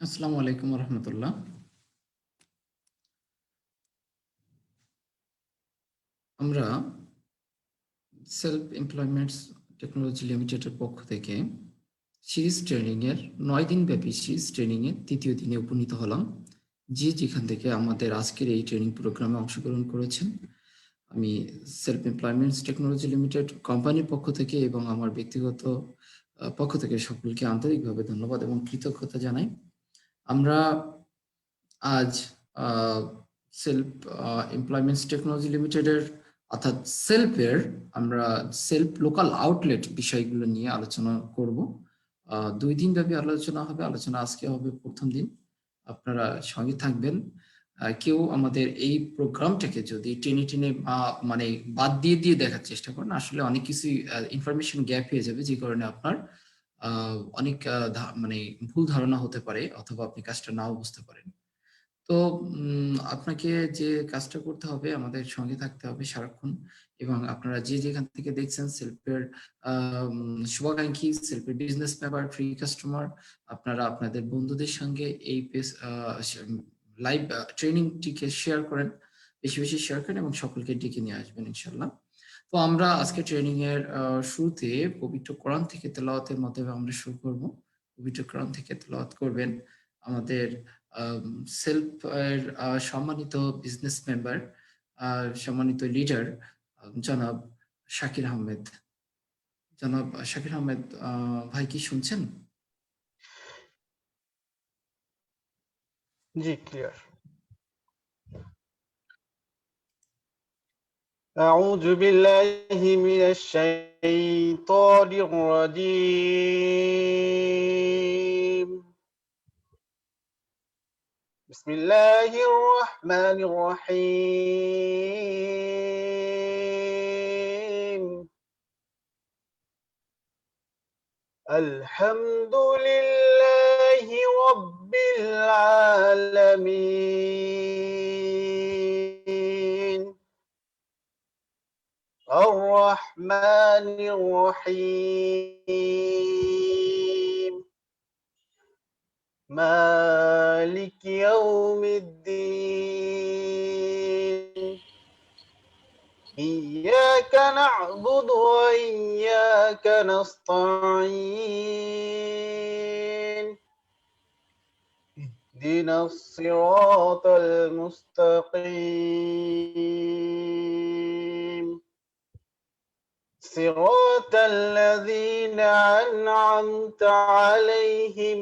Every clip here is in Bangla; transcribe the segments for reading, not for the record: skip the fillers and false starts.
আসসালামু আলাইকুম রহমতুল্লাহ। আমরা সেলফ এমপ্লয়মেন্টস টেকনোলজি লিমিটেডের পক্ষ থেকে সিরিজ ট্রেনিং এর 9 দিন ব্যাপী সিরিজ ট্রেনিং এর তৃতীয় দিনে উপনীত হলাম। যেখান থেকে আমাদের আজকের এই ট্রেনিং প্রোগ্রামে অংশগ্রহণ করেছেন, আমি সেলফ এমপ্লয়মেন্টস টেকনোলজি লিমিটেড কোম্পানির পক্ষ থেকে এবং আমার ব্যক্তিগত পক্ষ থেকে সকলকে আন্তরিকভাবে ধন্যবাদ এবং কৃতজ্ঞতা জানাই। আমরা আজ সেলফ এমপ্লয়মেন্টস টেকনোলজি লিমিটেডের অর্থাৎ সেলফের আমরা সেলফ লোকাল আউটলেট বিষয়গুলো নিয়ে আলোচনা করব। 2 দিন ব্যাপী আলোচনা হবে। আলোচনা আজকে হবে প্রথম দিন। আপনারা সঙ্গে থাকবেন। কেউ আমাদের এই প্রোগ্রামটাকে যদি টেনে মানে বাদ দিয়ে দেখার চেষ্টা করেন, আসলে অনেক কিছুই ইনফরমেশন গ্যাপ হয়ে যাবে, যে কারণে আপনার অনেক মানে ভুল ধারণা হতে পারে অথবা আপনি কাজটা নাও বুঝতে পারেন। তো আপনাকে যে কাজটা করতে হবে, আমাদের সঙ্গে থাকতে হবে সারাক্ষণ। এবং আপনারা যেখান থেকে দেখছেন, সেলফের শুভাকাঙ্ক্ষী, সেলফের বিজনেস মেম্বার, ফ্রি কাস্টমার, আপনারা আপনাদের বন্ধুদের সঙ্গে এই লাইভ ট্রেনিংটিকে শেয়ার করেন, বেশি বেশি শেয়ার করেন এবং সকলকে ডেকে নিয়ে আসবেন ইনশাল্লাহ। তো আমরা আজকে ট্রেনিং এর শুরুতে পবিত্র কোরআন থেকে তেলাওয়াতের মাধ্যমে আমরা শুরু করব। পবিত্র কোরআন থেকে তেলাওয়াত করবেন আমাদের সেলফ এর সম্মানিত বিজনেস মেম্বার, সম্মানিত লিডার, জনাব শাকির আহমেদ। জনাব শাকির আহমেদ ভাই, কি শুনছেন? জি, ক্লিয়ার। أعوذ بالله من الشيطان الرجيم. بسم الله الرحمن الرحيم. الحمد لله رب العالمين الرحمن الرحيم مالك يوم الدين إياك نعبد وإياك نستعين اهدنا الصراط المستقيم صراط الذين أنعمت عليهم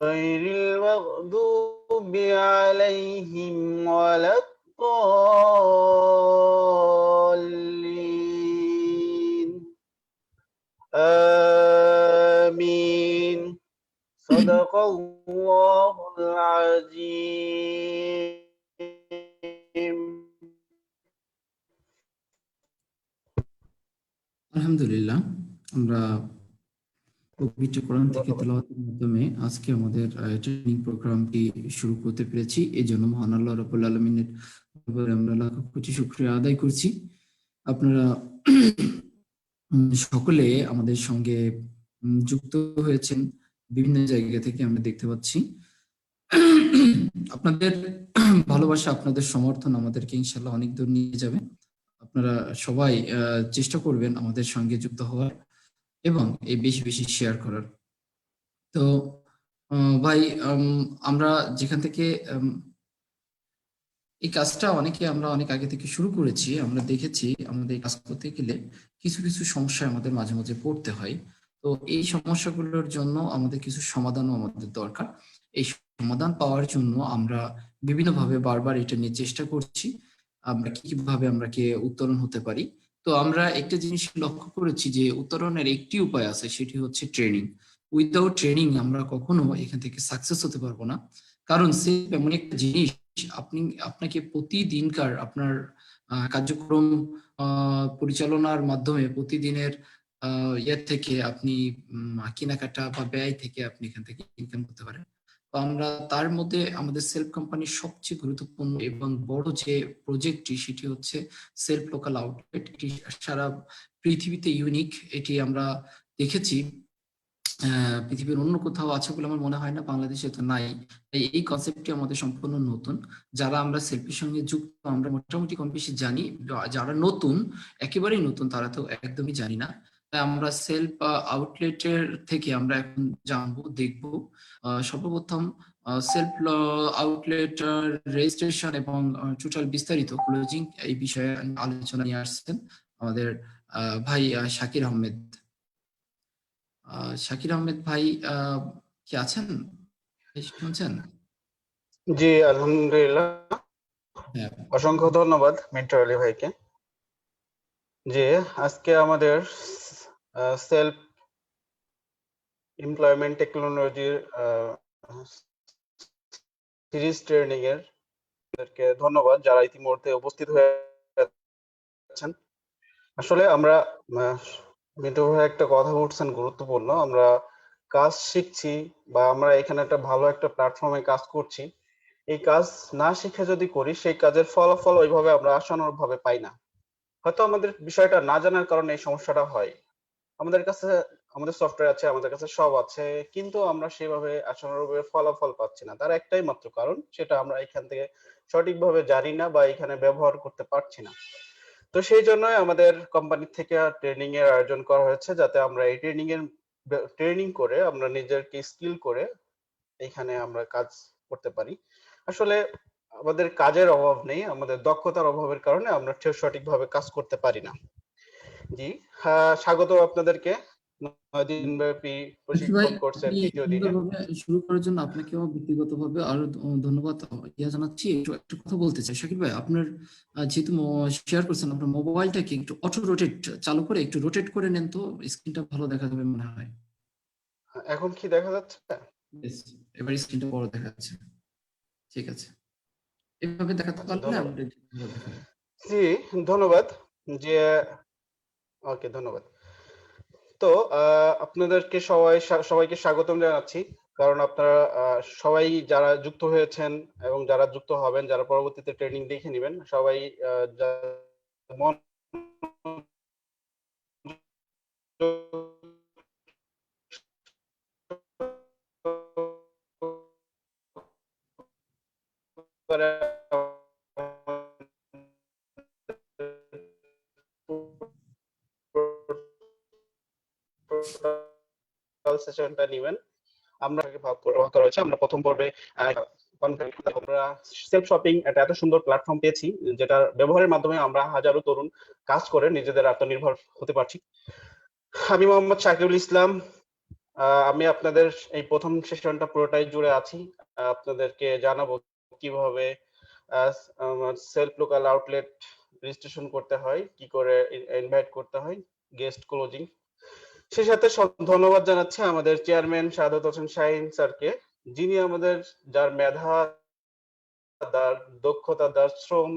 غير المغضوب عليهم ولا الضالين آمين صدق الله العظيم. আলহামদুলিল্লাহ, আমরা পবিত্র কোরআন থেকে তেলাওয়াতের মাধ্যমে আজকে আমাদের ট্রেনিং প্রোগ্রামটি শুরু করতে পেরেছি। এই জন্য মহান আল্লাহ রাব্বুল আলামিনের দরবারে আমরা লাখ কোটি শুকরিয়া আদায় করছি। আপনারা সকলে আমাদের সঙ্গে যুক্ত হয়েছেন বিভিন্ন জায়গা থেকে, আমরা দেখতে পাচ্ছি। আপনাদের ভালোবাসা, আপনাদের সমর্থন আমাদেরকে ইনশাল্লাহ অনেক দূর নিয়ে যাবে। আপনারা সবাই চেষ্টা করবেন আমাদের সঙ্গে যুক্ত হওয়ার এবং এই বেশি বেশি শেয়ার করার। তো ভাই, আমরা যেখান থেকে এই কাজটা আমরা অনেক আগে থেকে শুরু করেছি, আমরা দেখেছি আমাদের কাজ করতে গেলে কিছু কিছু সমস্যা আমাদের মাঝে মাঝে পড়তে হয়। তো এই সমস্যাগুলোর জন্য আমাদের কিছু সমাধানও আমাদের দরকার। এই সমাধান পাওয়ার জন্য আমরা বিভিন্নভাবে বারবার এটা নিয়ে চেষ্টা করছি, আমরা কিভাবে আমরা উত্তরণ হতে পারি। তো আমরা একটা জিনিস লক্ষ্য করেছি যে উত্তরণের একটি উপায় আছে, সেটি হচ্ছে ট্রেনিং। উইদাউট ট্রেনিং আমরা কখনো এখান থেকে সাকসেস হতে পারবো না। কারণ সে এমন একটা জিনিস, আপনাকে প্রতিদিনকার আপনার কার্যক্রম পরিচালনার মাধ্যমে প্রতিদিনের থেকে আপনি কেনাকাটা বা ব্যয় থেকে আপনি এখান থেকে ইনকাম করতে পারেন। তো আমরা তার মধ্যে আমাদের সেলফ কোম্পানির সবচেয়ে গুরুত্বপূর্ণ এবং বড় যে প্রজেক্টটি, সেটি হচ্ছে সেলফ লোকাল আউটলেট। এটি সারা পৃথিবীতে ইউনিক। এটি আমরা দেখেছি পৃথিবীর অন্য কোথাও আছে বলে আমার মনে হয় না, বাংলাদেশে তো নাই। তাই এই কনসেপ্টটি আমাদের সম্পূর্ণ নতুন। যারা আমরা সেলফির সঙ্গে যুক্ত, আমরা মোটামুটি কম বেশি জানি। যারা নতুন, একেবারেই নতুন, তারা তো একদমই জানি না। তাই আমরা সেলফ আউটলেটের থেকে আমরা এখন জানবো, দেখবো। সর্বপ্রথম সেলফ আউটলেট রেজিস্ট্রেশন এবং টোটাল বিস্তারিত ক্লোজিং এই বিষয়ে আলোচনা নিয়ে আসছেন আমাদের ভাই শাকির আহমেদ। শাকির আহমেদ ভাই কি আছেন? শুনছেন? জি, আলহামদুলিল্লাহ। হ্যাঁ। অসংখ্য ধন্যবাদ মিন্টু আলী ভাইকে। যে আজকে আমাদের সেলফ এমপ্লয়মেন্ট টেকনোলজির সিরিজ ট্রেনিং এর ধন্যবাদ যারা ইতিমধ্যে উপস্থিত হয়েছেন। আসলে আমরা মিন্টু ভাই একটা কথা বলছেন গুরুত্বপূর্ণ। আমরা কাজ শিখছি বা আমরা এখানে একটা ভালো একটা প্ল্যাটফর্মে কাজ করছি। এই কাজ না শিখে যদি করি, সেই কাজের ফলাফল ওইভাবে আমরা আশানুরূপভাবে পাই না। হয়তো আমাদের বিষয়টা না জানার কারণে এই সমস্যাটা হয়। আমাদের কাছে আমাদের সফটওয়্যার আছে, আমাদের কাছে সব আছে, কিন্তু আমরা সেভাবে আশানুরূপে ফলাফল পাচ্ছি না। তার একটাই মাত্র কারণ, সেটা আমরা এখান থেকে সঠিকভাবে জানি না বা এখানে ব্যবহার করতে পারছি না। তো সেই জন্যই আমাদের কোম্পানি থেকে ট্রেনিং এর আয়োজন করা হয়েছে, যাতে আমরা এই ট্রেনিং করে আমরা নিজেকে স্কিল করে এখানে আমরা কাজ করতে পারি। আসলে আমাদের কাজের অভাব নেই, আমাদের দক্ষতার অভাবের কারণে আমরা সঠিকভাবে কাজ করতে পারি না। জি, স্বাগত আপনাদেরকে 9 দিনব্যাপী শাকির ভাই, প্রশিক্ষণ কোর্সের আপনি 3য় দিনে। সুন্দরভাবে শুরু করার জন্য আপনাকেও ব্যক্তিগতভাবে আরো ধন্যবাদ জানাচ্ছি। একটু কথা বলতে চাই শাকির ভাই, আপনার যেহেতু শেয়ার করছেন, আপনার মোবাইলটাকে একটু অটো রোটেট চালু করে একটু রোটেট করে নেন তো, স্ক্রিনটা ভালো দেখা যাবে মনে হয়। এখন কি দেখা যাচ্ছে? Yes, এবার স্ক্রিনটা বড় দেখা যাচ্ছে। ঠিক আছে, এভাবে দেখাতে আচ্ছা, পারলে ধন্যবাদ। আমাদের ভালো দেখাবে। জি, ধন্যবাদ। যে ওকে, ধন্যবাদ। তো আপনাদেরকে সবাইকে স্বাগতম জানাচ্ছি। কারণ আপনারা সবাই যারা যুক্ত হয়েছেন এবং যারা যুক্ত হবেন, যারা পরবর্তীতে ট্রেনিং দেখে নেবেন, সবাই মনোযোগ করে সেশনটা নিবেন। আমরা ভাগ করা হয়েছে। আমরা প্রথম পর্বে আমরা সেলফ শপিং একটা এত সুন্দর প্ল্যাটফর্ম পেয়েছি, যেটার ব্যবহারের মাধ্যমে আমরা হাজারো তরুণ কাজ করে নিজেদের আত্মনির্ভর হতে পারছি। আমি মোহাম্মদ শাকিরুল ইসলাম। আমি আপনাদের এই প্রথম সেশনটা পুরোটাই জুড়ে আছি। আপনাদেরকে জানাবো কিভাবে সেলফ লোকাল আউটলেট রেজিস্ট্রেশন করতে হয়, কি করে ইনভাইট করতে হয়, গেস্ট ক্লোজিং। সেই সাথে ধন্যবাদ জানাচ্ছি আমাদের চেয়ারম্যান সাদত হোসেন শাহিন স্যারকে, যিনি আমাদের যার মেধা, তার দক্ষতা, তার শ্রম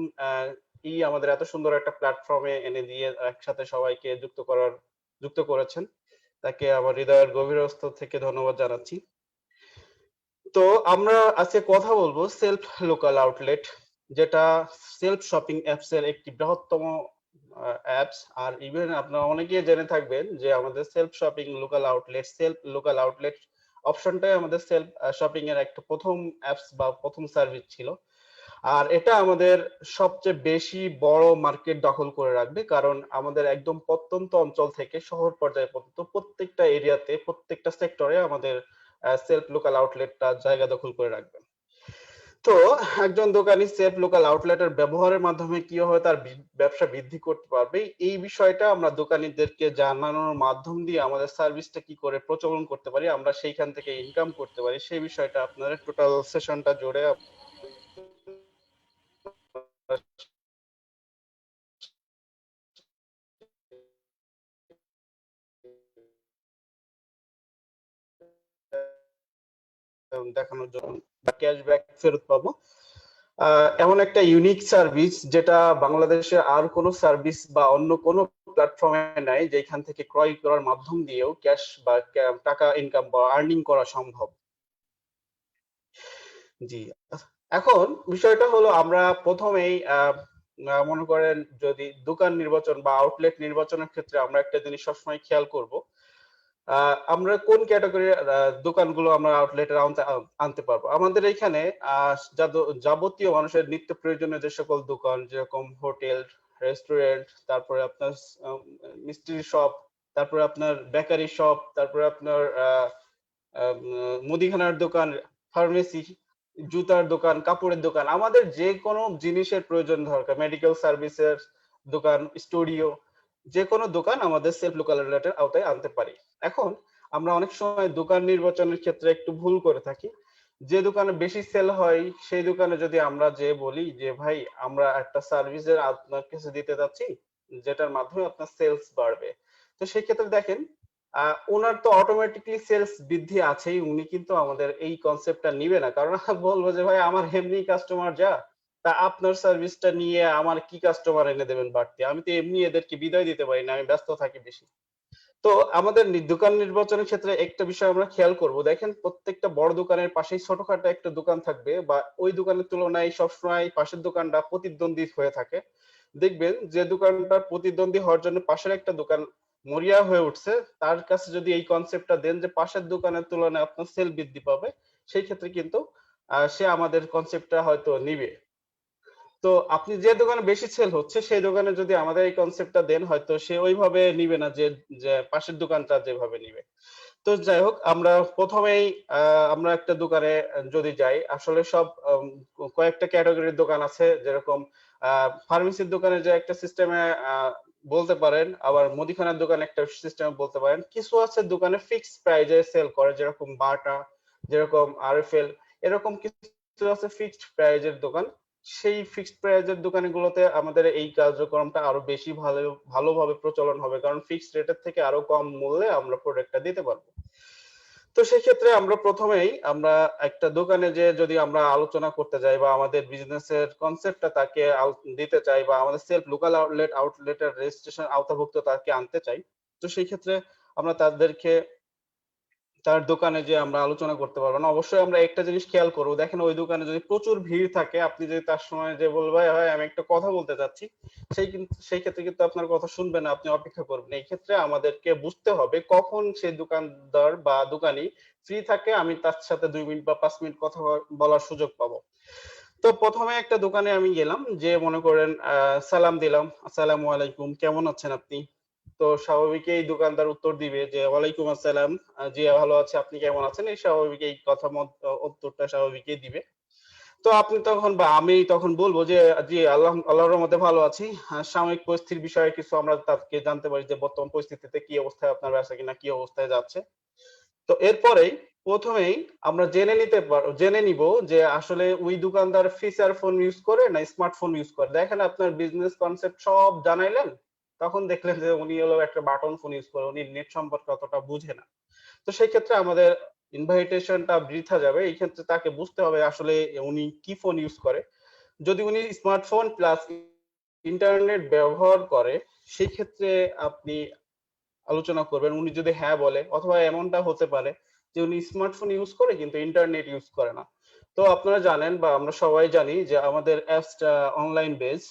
আমাদের এত সুন্দর একটা প্ল্যাটফর্মে এনে দিয়ে একসাথে সবাইকে যুক্ত করেছেন। তাকে আমার হৃদয়ের গভীরস্থ থেকে ধন্যবাদ জানাচ্ছি। তো আমরা আজকে কথা বলবো সেলফ লোকাল আউটলেট, যেটা সেলফ শপিং অ্যাপস এর একটি বৃহত্তম অ্যাপস। আর ইভেন আপনারা অনেকেই জেনে থাকবেন যে আমাদের সেলফ লোকাল আউটলেট অপশনটাই আমাদের সেলফ শপিং এর একটা প্রথম অ্যাপস বা প্রথম সার্ভিস ছিল। আর এটা আমাদের সবচেয়ে বেশি বড় মার্কেট দখল করে রাখবে, কারণ আমাদের একদম প্রত্যন্ত অঞ্চল থেকে শহর পর্যায়ে পর্যন্ত প্রত্যেকটা এরিয়াতে, প্রত্যেকটা সেক্টরে আমাদের সেলফ লোকাল আউটলেটটা জায়গা দখল করে রাখবে। তো একজন দোকানি সেলফ লোকাল আউটলেটের ব্যবহারের মাধ্যমে কিভাবে তার ব্যবসা বৃদ্ধি করতে পারবে, এই বিষয়টা আমরা দোকানীদেরকে জানানোর মাধ্যম দিয়ে আমাদের সার্ভিসটা কি করে প্রচলন করতে পারি, আমরা সেইখান থেকে ইনকাম করতে পারি, সেই বিষয়টা আপনাদের টোটাল সেশনটা জুড়ে দেখানোর জন্য ক্যাশব্যাক ফেরত পাবো। এমন একটা ইউনিক সার্ভিস যেটা বাংলাদেশে আর কোনো সার্ভিস বা অন্য কোনো প্ল্যাটফর্মে নাই, যেখান থেকে ক্রয় করার মাধ্যম দিয়েও ক্যাশ বা টাকা ইনকাম বা আর্নিং করা সম্ভব। জি, এখন বিষয়টা হলো আমরা প্রথমেই মনে করেন যদি দোকান নির্বাচন বা আউটলেট নির্বাচনের ক্ষেত্রে আমরা একটা জিনিস সবসময় খেয়াল করব, আমরা কোন ক্যাটাগরির দোকানগুলো আমরা আউটলেটের আনতে পারবো? আমাদের এখানে যাবতীয় মানুষের নিত্য প্রয়োজনীয় যে সকল দোকান, যেরকম হোটেল, রেস্টুরেন্ট, তারপরে আপনার মিষ্টির শপ, তারপরে আপনার বেকারি শপ, তারপরে আপনার মুদিখানার দোকান, ফার্মেসি, জুতার দোকান, কাপড়ের দোকান, আমাদের যে কোনো জিনিসের প্রয়োজন দরকার, মেডিকেল সার্ভিসের দোকান, স্টুডিও, যে কোনো দোকান আমাদের সেলফ লোকাল আউটলেটের আওতায় আনতে পারি। এখন আমরা অনেক সময় দোকান নির্বাচনের ক্ষেত্রে একটু ভুল করে থাকি। যে দোকানে বেশি সেল হয় সেই দোকানে যদি আমরা যে বলি যে ভাই আমরা একটা সার্ভিসের আপনার কাছে দিতে যাচ্ছি যেটার মাধ্যমে আপনার সেলস বাড়বে, তো সেই ক্ষেত্রে দেখেন ওনার তো অটোমেটিকলি সেলস বৃদ্ধি আছেই, উনি কিন্তু আমাদের এই কনসেপ্টটা নিবে না, কারণ বলবো যে ভাই আমার এমনি কাস্টমার যা, তা আপনার সার্ভিসটা নিয়ে আমার কি কাস্টমার এনে দেবেন বাড়তি, আমি তো এমনি এদেরকে বিদায় দিতে পারি না, আমি ব্যস্ত থাকি বেশি। তো আমাদের দোকান নির্বাচনের ক্ষেত্রে একটা বিষয় আমরা খেয়াল করব, দেখেন প্রত্যেকটা বড় দোকানের পাশেই ছোটখাটো একটা দোকান থাকবে, বা ওই দোকানের তুলনায় সবসময় পাশের দোকানটা প্রতিদ্বন্দ্বী হয়ে থাকে। দেখবেন যে দোকানটা প্রতিদ্বন্দ্বী হওয়ার জন্য পাশের একটা দোকান মরিয়া হয়ে উঠছে, তার কাছে যদি এই কনসেপ্টটা দেন যে পাশের দোকানের তুলনায় আপনার সেল বৃদ্ধি পাবে, সেই ক্ষেত্রে কিন্তু সে আমাদের কনসেপ্টটা হয়তো নিবে। তো আপনি যে দোকানে বেশি সেল হচ্ছে সেই দোকানে যদি আমাদের এই কনসেপ্টটা দেন, হয়তো সে ওইভাবে নিবে না যে যে পাশের দোকানটা যেভাবে নিবে। তো যাই হোক, আমরা প্রথমেই আমরা একটা দোকানে যদি যাই, আসলে সব কয়েকটা ক্যাটাগরির দোকান আছে, যেরকম ফার্মেসির দোকানে যে একটা সিস্টেমে বলতে পারেন, আবার মুদিখানার দোকানে একটা সিস্টেমে বলতে পারেন, কিছু আছে দোকানে ফিক্সড প্রাইজে সেল করে, যেরকম বাটা, যেরকম আরএফএল, এরকম কিছু আছে ফিক্সড প্রাইজের দোকান। সেই ফিক্সড প্রাইজের দোকানগুলোতে আমাদের এই কার্যক্রমটা আরো বেশি ভালোভাবে প্রচলন হবে, কারণ ফিক্সড রেটের থেকে আরো কম মূল্যে আমরা প্রোডাক্টটা দিতে পারবো। তো সেক্ষেত্রে আমরা প্রথমেই আমরা একটা দোকানে যে যদি আমরা আলোচনা করতে যাই বা আমাদের বিজনেসের কনসেপ্টটা তাকে দিতে চাই, বা আমাদের সেলফ লোকাল আউটলেটের রেজিস্ট্রেশন আওতাভুক্ত তাকে আনতে চাই, তো সেই ক্ষেত্রে আমরা তাদেরকে তার দোকানে যে আমরা আলোচনা করতে পারবো না, অবশ্যই আমরা একটা জিনিস খেয়াল করবো, দেখেন ওই দোকানে যদি প্রচুর ভিড় থাকে, আপনি যদি তার সময় যে বলবে ভাই আমি একটা কথা বলতে চাচ্ছি, সেই ক্ষেত্রে কিন্তু আপনার কথা শুনবে না, আপনি অপেক্ষা করবেন। এই ক্ষেত্রে আমাদেরকে বুঝতে হবে কখন সেই দোকানদার বা দোকানি ফ্রি থাকে, আমি তার সাথে 2 মিনিট বা 5 মিনিট কথা বলার সুযোগ পাবো। তো প্রথমে একটা দোকানে আমি গেলাম, যে মনে করেন সালাম দিলাম, আসসালামু আলাইকুম, কেমন আছেন আপনি? তো স্বাভাবিকই দোকানদার উত্তর দিবে যে ওয়ালাইকুম আসসালাম, জি ভালো আছে, আপনি কেমন আছেন, এই স্বাভাবিক এই কথা উত্তরটা স্বাভাবিকই দিবে। তো আপনি তখন বা আমি তখন বলবো যে জি আল্লাহর রহমতে ভালো আছি, সাময়িক পরিস্থিতির বিষয়ে কিছু আমরা তাকে জানতে পারি যে বর্তমান পরিস্থিতিতে কি অবস্থায় আপনার ব্যবসা কিনা কি অবস্থায় যাচ্ছে। তো এরপরেই প্রথমেই আমরা জেনে নিব যে আসলে ওই দোকানদার ফিচার ফোন ইউজ করে না স্মার্টফোন ইউজ করে। দেখেন আপনার বিজনেস কনসেপ্ট সব জানাইলেন, তখন দেখলেন যে উনি হলো একটা বাটন ফোন ইউজ করে, উনি নেট সম্পর্কে অতটা বুঝে না। তো সেই ক্ষেত্রে আমাদের ইনভাইটেশনটা বৃথা যাবে। এই ক্ষেত্রে তাকে বুঝতে হবে আসলে উনি কি ফোন ইউজ করে। যদি উনি স্মার্টফোন প্লাস ইন্টারনেট ব্যবহার করে, সেই ক্ষেত্রে আপনি আলোচনা করবেন। উনি যদি হ্যাঁ বলে, অথবা এমনটা হতে পারে যে উনি স্মার্টফোন ইউজ করে কিন্তু ইন্টারনেট ইউজ করে না। তো আপনারা জানেন বা আমরা সবাই জানি যে আমাদের অ্যাপসটা অনলাইন বেস,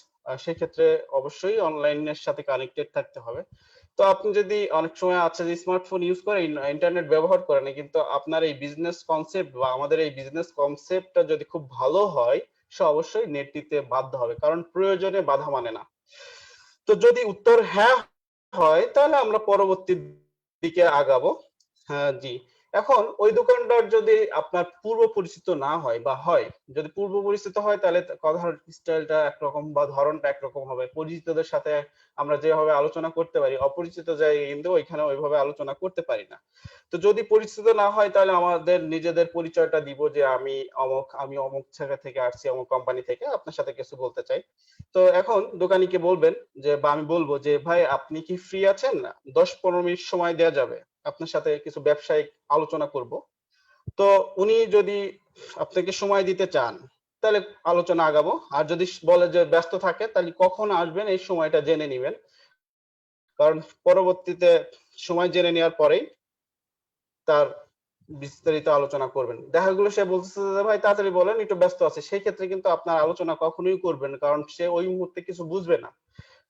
সেক্ষেত্রে অবশ্যই অনলাইনের সাথে কানেক্টেড থাকতে হবে। তো আপনি যদি অনেক সময় আছে যে স্মার্টফোন ইউজ করে ইন্টারনেট ব্যবহার করে না, কিন্তু আপনার এই বিজনেস কনসেপ্ট বা আমাদের এই বিজনেস কনসেপ্টটা যদি খুব ভালো হয়, সে অবশ্যই নেট দিতে বাধ্য হবে, কারণ প্রয়োজনে বাধা মানে না। তো যদি উত্তর হ্যাঁ হয়, তাহলে আমরা পরবর্তী দিকে আগাবো। হ্যাঁ, জি। এখন ওই দোকানদার যদি আপনার পূর্ব পরিচিত না হয় বা হয়, যদি পূর্ব পরিচিত হয় তাহলে কথার স্টাইলটা একরকম বা ধরনটা একরকম হবে। পরিচিতদের সাথে আমরা যেভাবে আলোচনা করতে পারি, অপরিচিত জায়গায় কিন্তু ওইখানে ওইভাবে আলোচনা করতে পারি না। তো যদি পরিচিত না হয়, তাহলে আমাদের নিজেদের পরিচয়টা দিব যে আমি অমুক জায়গা থেকে আসছি, অমুক কোম্পানি থেকে আপনার সাথে কিছু বলতে চাই। তো এখন দোকানীকে বলবেন যে, বা আমি বলবো যে ভাই আপনি কি ফ্রি আছেন? 10-15 মিনিট সময় দেয়া যাবে, আপনার সাথে কিছু ব্যবসায়িক আলোচনা করব। তো উনি যদি আপনাকে সময় দিতে চান, তাহলে আলোচনা আগাবো। আর যদি বলে যে ব্যস্ত থাকে, তাহলে কখন আসবেন এই সময়টা জেনে নিবেন, কারণ পরবর্তীতে সময় জেনে নেওয়ার পরেই তার বিস্তারিত আলোচনা করবেন। দেখা গেলো সে বলতেছে যে ভাই তাড়াতাড়ি বলেন, একটু ব্যস্ত আছে, সেই ক্ষেত্রে কিন্তু আপনার আলোচনা কখনোই করবেন না, কারণ সে ওই মুহূর্তে কিছু বুঝবে না।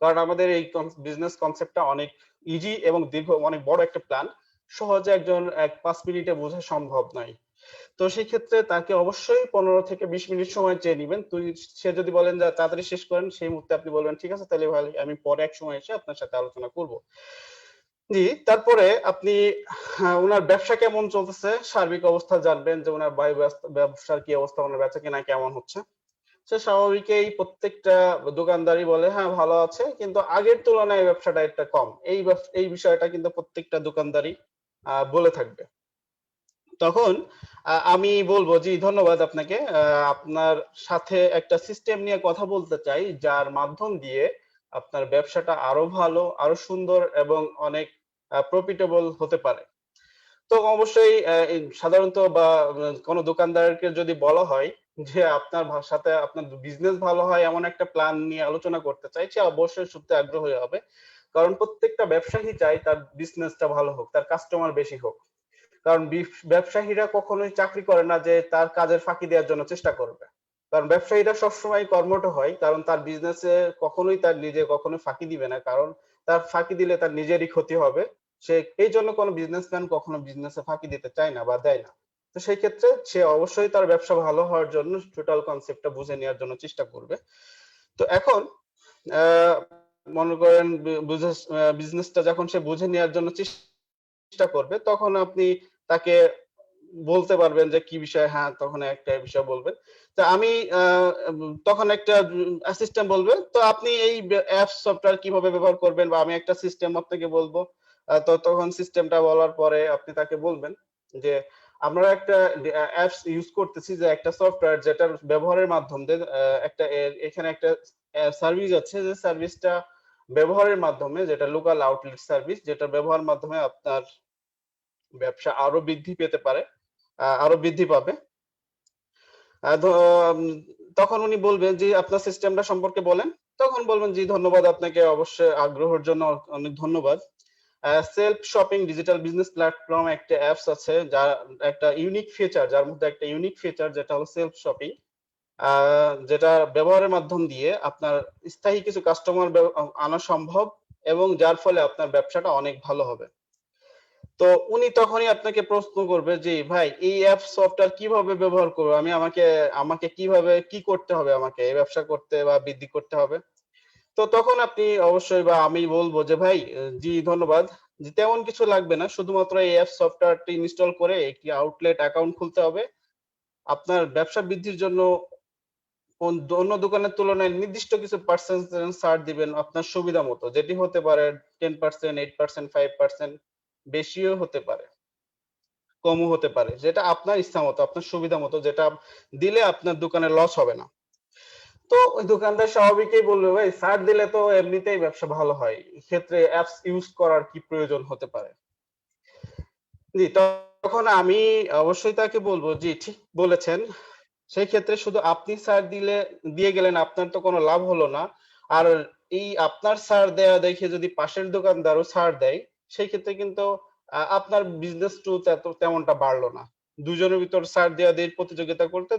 কারণ আমাদের এই বিজনেস কনসেপ্টটা অনেক ইজি এবং দীর্ঘ, অনেক বড় একটা প্ল্যান। সহজে একজন 5 মিনিটে বোঝা সম্ভব নয়। তো সেই ক্ষেত্রে তাকে অবশ্যই 15 থেকে 20 মিনিট সময় চেয়ে নিবেন। সে যদি বলেন যে তাড়াতাড়ি শেষ করেন, সেই মুহূর্তে আপনি বলবেন, ঠিক আছে তাহলে ভাই আমি পরে এক সময় এসে আপনার সাথে আলোচনা করব। জি, তারপরে আপনি উনার ব্যবসা কেমন চলতেছে, সার্বিক অবস্থা জানবেন যে উনার ব্যবসার কি অবস্থা, উনার বেচাকেনা কেমন হচ্ছে। সে স্বাভাবিকই প্রত্যেকটা দোকানদারই বলে হ্যাঁ ভালো আছে, কিন্তু আগের তুলনায় ব্যবসাটা একটা কম। এই বিষয়টা কিন্তু প্রত্যেকটা দোকানদারই বলে থাকবে। তখন আমি বলবো জি ধন্যবাদ আপনাকে। আপনার সাথে একটা সিস্টেম নিয়ে কথা বলতে চাই যার মাধ্যম দিয়ে আপনার ব্যবসাটা আরো ভালো, আরো সুন্দর এবং অনেক প্রফিটেবল হতে পারে। তো অবশ্যই সাধারণত বা কোনো দোকানদারকে যদি বলা হয় যে আপনার সাথে আপনার বিজনেস ভালো হয় এমন একটা প্ল্যান নিয়ে আলোচনা করতে চাই, সে অবশ্যই শুনতে আগ্রহী হবে। কারণ প্রত্যেকটা ব্যবসায়ী চায় তার বিজনেসটা ভালো হোক, তার কাস্টমার বেশি হোক। কারণ ব্যবসায়ীরা কখনোই চাকরি করে না যে তার কাজের ফাঁকি দেওয়ার জন্য চেষ্টা করবে। কারণ ব্যবসায়ীরা সবসময় কর্মঠ হয়, কারণ তার বিজনেসে কখনোই তার নিজে কখনো ফাঁকি দিবে না, কারণ তার ফাঁকি দিলে তার নিজেরই ক্ষতি হবে। সে এই জন্য কোনো বিজনেসম্যান কখনো বিজনেসে ফাঁকি দিতে চায় না বা দেয় না। তো সেই ক্ষেত্রে সে অবশ্যই তার ব্যবসা ভালো হওয়ার জন্য টোটাল কনসেপ্টটা বুঝে নেওয়ার জন্য চেষ্টা করবে। তো এখন আহ, মনে করেন বিজনেসটা যখন সে বুঝে নেওয়ার জন্য চেষ্টা করবে, তখন আপনি তাকে বলতে পারবেন যে কি বিষয়, হ্যাঁ তখন একটা বিষয় বলবেন। তো আমি তখন একটা অ্যাসিস্ট্যান্ট বলবে তো আপনি এই অ্যাপস সফটওয়্যার কিভাবে ব্যবহার করবেন, বা আমি একটা সিস্টেম আপনাকে বলবো। তো তখন সিস্টেমটা বলার পরে আপনি তাকে বলবেন যে আমরা একটা অ্যাপস ইউজ করতেছি, যে একটা সফটওয়্যার যেটার ব্যবহারের মাধ্যমে এখানে একটা সার্ভিস আছে, যে সার্ভিসটা ব্যবহারের মাধ্যমে, যেটা লোকাল আউটলেট সার্ভিস, যেটা ব্যবহারের মাধ্যমে আপনার ব্যবসা আরো বৃদ্ধি পেতে পারে, আরো বৃদ্ধি পাবে। আহ, ধ- উম, তখন উনি বলবেন যে আপনার সিস্টেমটা সম্পর্কে বলেন। তখন বলবেন জি ধন্যবাদ আপনাকে, অবশ্যই আগ্রহের জন্য অনেক ধন্যবাদ। Self shopping digital business platform একটা অ্যাপস আছে, যার একটা ইউনিক ফিচার, যার মধ্যে একটা ইউনিক ফিচার যেটা হলো সেলফ শপিং, যেটা ব্যবহারের মাধ্যম দিয়ে আপনার স্থায়ী কিছু কাস্টমার আনা সম্ভব, এবং যার ফলে আপনার ব্যবসাটা অনেক ভালো হবে। তো উনি তখনই আপনাকে প্রশ্ন করবে যে ভাই এই অ্যাপ সফটওয়্যার কিভাবে ব্যবহার করবো, আমি আমাকে আমাকে কিভাবে কি করতে হবে, আমাকে এই ব্যবসা করতে বা বৃদ্ধি করতে হবে। তো তখন আপনি অবশ্যই বা আমি বলবো যে ভাই জি ধন্যবাদ, যে তেমন কিছু লাগবে না, শুধুমাত্র এই অ্যাপ সফটওয়্যারটি ইনস্টল করে একটি আউটলেট অ্যাকাউন্ট খুলতে হবে। আপনার ব্যবসা বৃদ্ধির জন্য অন্য দোকানের তুলনায় নির্দিষ্ট কিছু পার্সেন্টেজ ছাড় দিবেন আপনার সুবিধা মতো, যেটি হতে পারে 10%, 8%, 5%, বেশিও হতে পারে, কমও হতে পারে, যেটা আপনার ইচ্ছা মতো, আপনার সুবিধা মতো, যেটা দিলে আপনার দোকানে লস হবে না। তো ওই দোকানদার স্বাভাবিকই বলবে ভাই ছাড় দিলে তো এমনিতেই ব্যবসা ভালো হয়, এক্ষেত্রে অ্যাপস ইউজ করার কি প্রয়োজন হতে পারে। জি, তখন আমি অবশ্যই তাকে বলবো জি ঠিক বলেছেন, সেই ক্ষেত্রে শুধু আপনি ছাড় দিয়ে গেলেন, আপনার তো কোনো লাভ হলো না। আর এই আপনার ছাড় দেয়া দেখে যদি পাশের দোকানদারও ছাড় দেয়, সেই ক্ষেত্রে কিন্তু আপনার বিজনেস টু তেমনটা বাড়লো না। দুজনের ভিতর ছাড় দেওয়া দিয়ে প্রতিযোগিতা করতে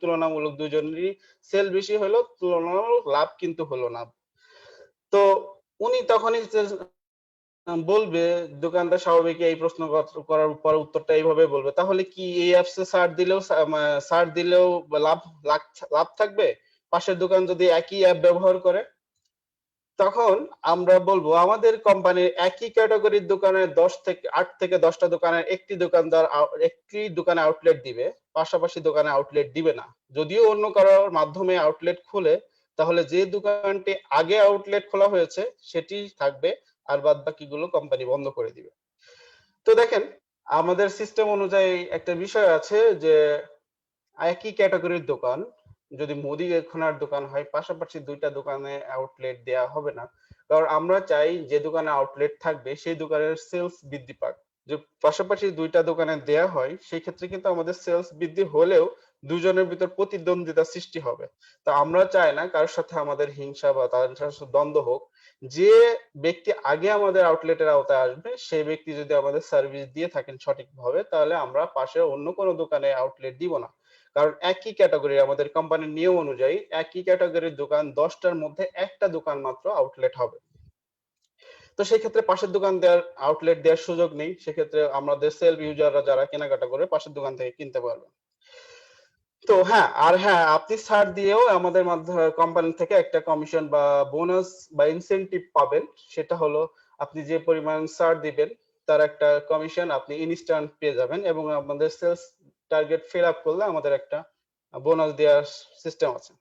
তুলনামূলক দুজনেরই সেল বেশি হলো, তুলনামূলক লাভ কিন্তু হলো না। তো উনি তখনই বলবে, দোকানদার স্বাভাবিক এই প্রশ্ন করার পর উত্তরটা এইভাবে বলবে, তাহলে কি এই অ্যাপসে ছাড় দিলেও লাভ লাভ লাভ থাকবে পাশের দোকান যদি একই অ্যাপ ব্যবহার করে? তখন আমরা বলবো আমাদের কোম্পানির একই ক্যাটাগরির দোকানে 8 থেকে 10টা দোকানের একটি দোকানে আউটলেট দিবে, পাশাপাশি দোকানে আউটলেট দিবে না। যদিও অন্য কারোর মাধ্যমে আউটলেট খুলে, তাহলে যে দোকানটি আগে আউটলেট খোলা হয়েছে সেটি থাকবে, আর বাদ বাকিগুলো কোম্পানি বন্ধ করে দিবে। তো দেখেন, আমাদের সিস্টেম অনুযায়ী একটা বিষয় আছে যে একই ক্যাটাগরির দোকান যদি মুদিখানার দোকান হয়, পাশাপাশি 2টা দোকানে আউটলেট দেয়া হবে না। কারণ আমরা চাই যে দোকানে আউটলেট থাকবে সেই দোকানের সেলস বৃদ্ধি পাক। যে পাশাপাশি 2টা দোকানে দেয়া হয়, সেই ক্ষেত্রে কিন্তু আমাদের সেলস বৃদ্ধি হলেও দুজনের ভিতর প্রতিদ্বন্দ্বিতা সৃষ্টি হবে। তো আমরা চাই না কারোর সাথে আমাদের হিংসা বা তাদের সাথে দ্বন্দ্ব হোক। যে ব্যক্তি আগে আমাদের আউটলেটের আওতায় আসবে, সেই ব্যক্তি যদি আমাদের সার্ভিস দিয়ে থাকেন সঠিকভাবে, তাহলে আমরা পাশে অন্য কোনো দোকানে আউটলেট দিব না। কারণ একই ক্যাটাগরি, আমাদের কোম্পানির নিয়ম অনুযায়ী একই ক্যাটাগরির দোকান 10টার মধ্যে একটা দোকান মাত্র আউটলেট হবে। তো তো সেই ক্ষেত্রে পাশের দোকান দেওয়ার আউটলেট দেওয়ার সুযোগ নেই, সেক্ষেত্রে আমাদের সেলফ ইউজাররা যারা কেনাকাটা করে পাশের দোকান থেকে কিনতে পারবে। তো হ্যাঁ, আপনি ছাড় দিয়েও আমাদের মাধ্যমে কোম্পানি থেকে একটা কমিশন বা বোনাস বা ইনসেনটিভ পাবেন। সেটা হলো আপনি যে পরিমাণ ছাড় দিবেন তার একটা কমিশন আপনি ইনস্ট্যান্ট পেয়ে যাবেন, এবং আমাদের সেলস টার্গেট ফিল আপ করলে আমাদের একটা বোনাস দেওয়ার সিস্টেম আছে।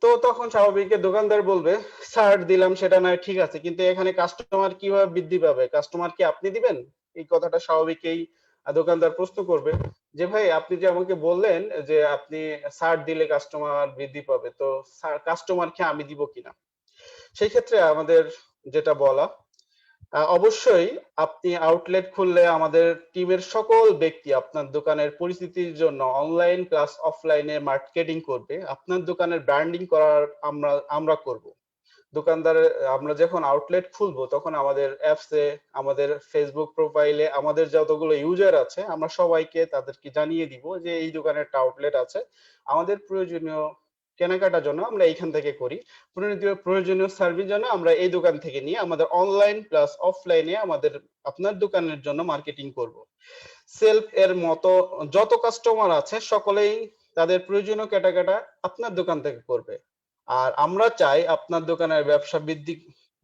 তো তখন স্বাভাবিক দোকানদার বলবে ছাড় দিলাম সেটা নয় ঠিক আছে, কিন্তু এখানে কাস্টমার কিভাবে বৃদ্ধি পাবে? কাস্টমার কি আপনি দিবেন? এই কথাটা স্বাভাবিকই দোকানদার প্রশ্ন করবে যে ভাই আপনি যে আমাকে বললেন যে আপনি ছাড় দিলে কাস্টমার বৃদ্ধি পাবে, তো কাস্টমারকে আমি দিব কিনা? সেই ক্ষেত্রে আমাদের যেটা বলা, অবশ্যই আপনি আউটলেট খুললে আমাদের টিমের সকল ব্যক্তি আপনার দোকানের পরিচিতির জন্য অনলাইন প্লাস অফলাইনে মার্কেটিং করবে। আপনার দোকানের ব্র্যান্ডিং করার আমরা করব। দোকানদারের আমরা যখন আউটলেট খুলবো তখন আমাদের অ্যাপসে, আমাদের ফেসবুক প্রোফাইলে আমাদের যতগুলো ইউজার আছে আমরা সবাইকে তাদেরকে জানিয়ে দিব যে এই দোকানে একটা আউটলেট আছে, আমাদের প্রয়োজনীয় কেনাকাটার জন্য আমরা এইখান থেকে করি, প্রয়োজনীয় সার্ভিস জন্য আমরা এই দোকান থেকে নিয়ে আমাদের অনলাইন প্লাস অফলাইনে আমাদের আপনার দোকানের জন্য মার্কেটিং করব। সেলফ এর মতো যত কাস্টমার আছে সকলেই তাদের প্রয়োজনীয় কেনাকাটা আপনার দোকান থেকে করবে। আর আমরা চাই আপনার দোকানের ব্যবসা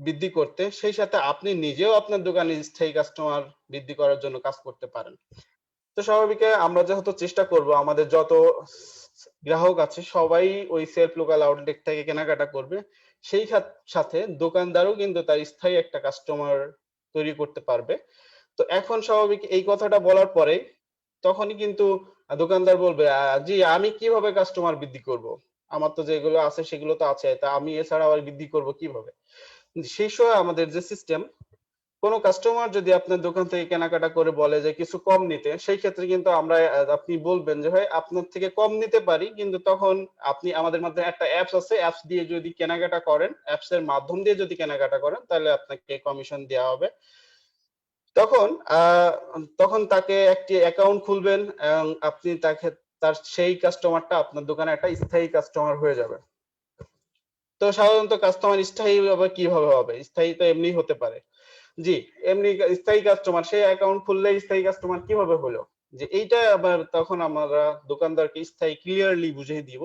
বৃদ্ধি করতে, সেই সাথে আপনি নিজেও আপনার দোকানে স্থায়ী কাস্টমার বৃদ্ধি করার জন্য কাজ করতে পারেন। তো স্বাভাবিক আমরা যেহেতু চেষ্টা করব আমাদের যত গ্রাহক আছে সবাই ওই সেলফ লোকাল আউটলেট থেকে কেনাকাটা করবে, সেই সাথে দোকানদারও কিন্তু তার স্থায়ী একটা কাস্টমার তৈরি করতে পারবে। তো এখন স্বাভাবিক এই কথাটা বলার পরে তখনই কিন্তু দোকানদার বলবে জি আমি কিভাবে কাস্টমার বৃদ্ধি করব, আমার তো যেগুলো আছে সেগুলো তো আছে, তা আমি এছাড়া আবার বৃদ্ধি করব কিভাবে? সেই সময় আমাদের যে সিস্টেম, কোনো কাস্টমার যদি আপনার দোকান থেকে কেনাকাটা করে বলে যে কিছু কম নিতে, সেই ক্ষেত্রে কিন্তু আমরা আপনি বলবেন যে ভাই আপনার থেকে কম নিতে পারি, কিন্তু তখন আপনি আমাদের মধ্যে একটা অ্যাপস আছে, অ্যাপস দিয়ে যদি কেনাকাটা করেন, অ্যাপস এর মাধ্যম দিয়ে যদি কেনাকাটা করেন তাহলে আপনাকে কমিশন দেওয়া হবে। তখন তখন তাকে একটি অ্যাকাউন্ট খুলবেন এবং আপনি তার সেই কাস্টমারটা আপনার দোকানে একটা স্থায়ী কাস্টমার হয়ে যাবে। তো সাধারণত কাস্টমার স্থায়ী হবে কিভাবে হবে? স্থায়ী তো এমনি হতে পারে। জি, এমনি স্থায়ী কাস্টমার, সেই অ্যাকাউন্ট খুললে স্থায়ী কাস্টমার কিভাবে হলো? যে এইটা আবার তখন আমরা দোকানদারকে স্থায়ী ক্লিয়ারলি বুঝিয়ে দিব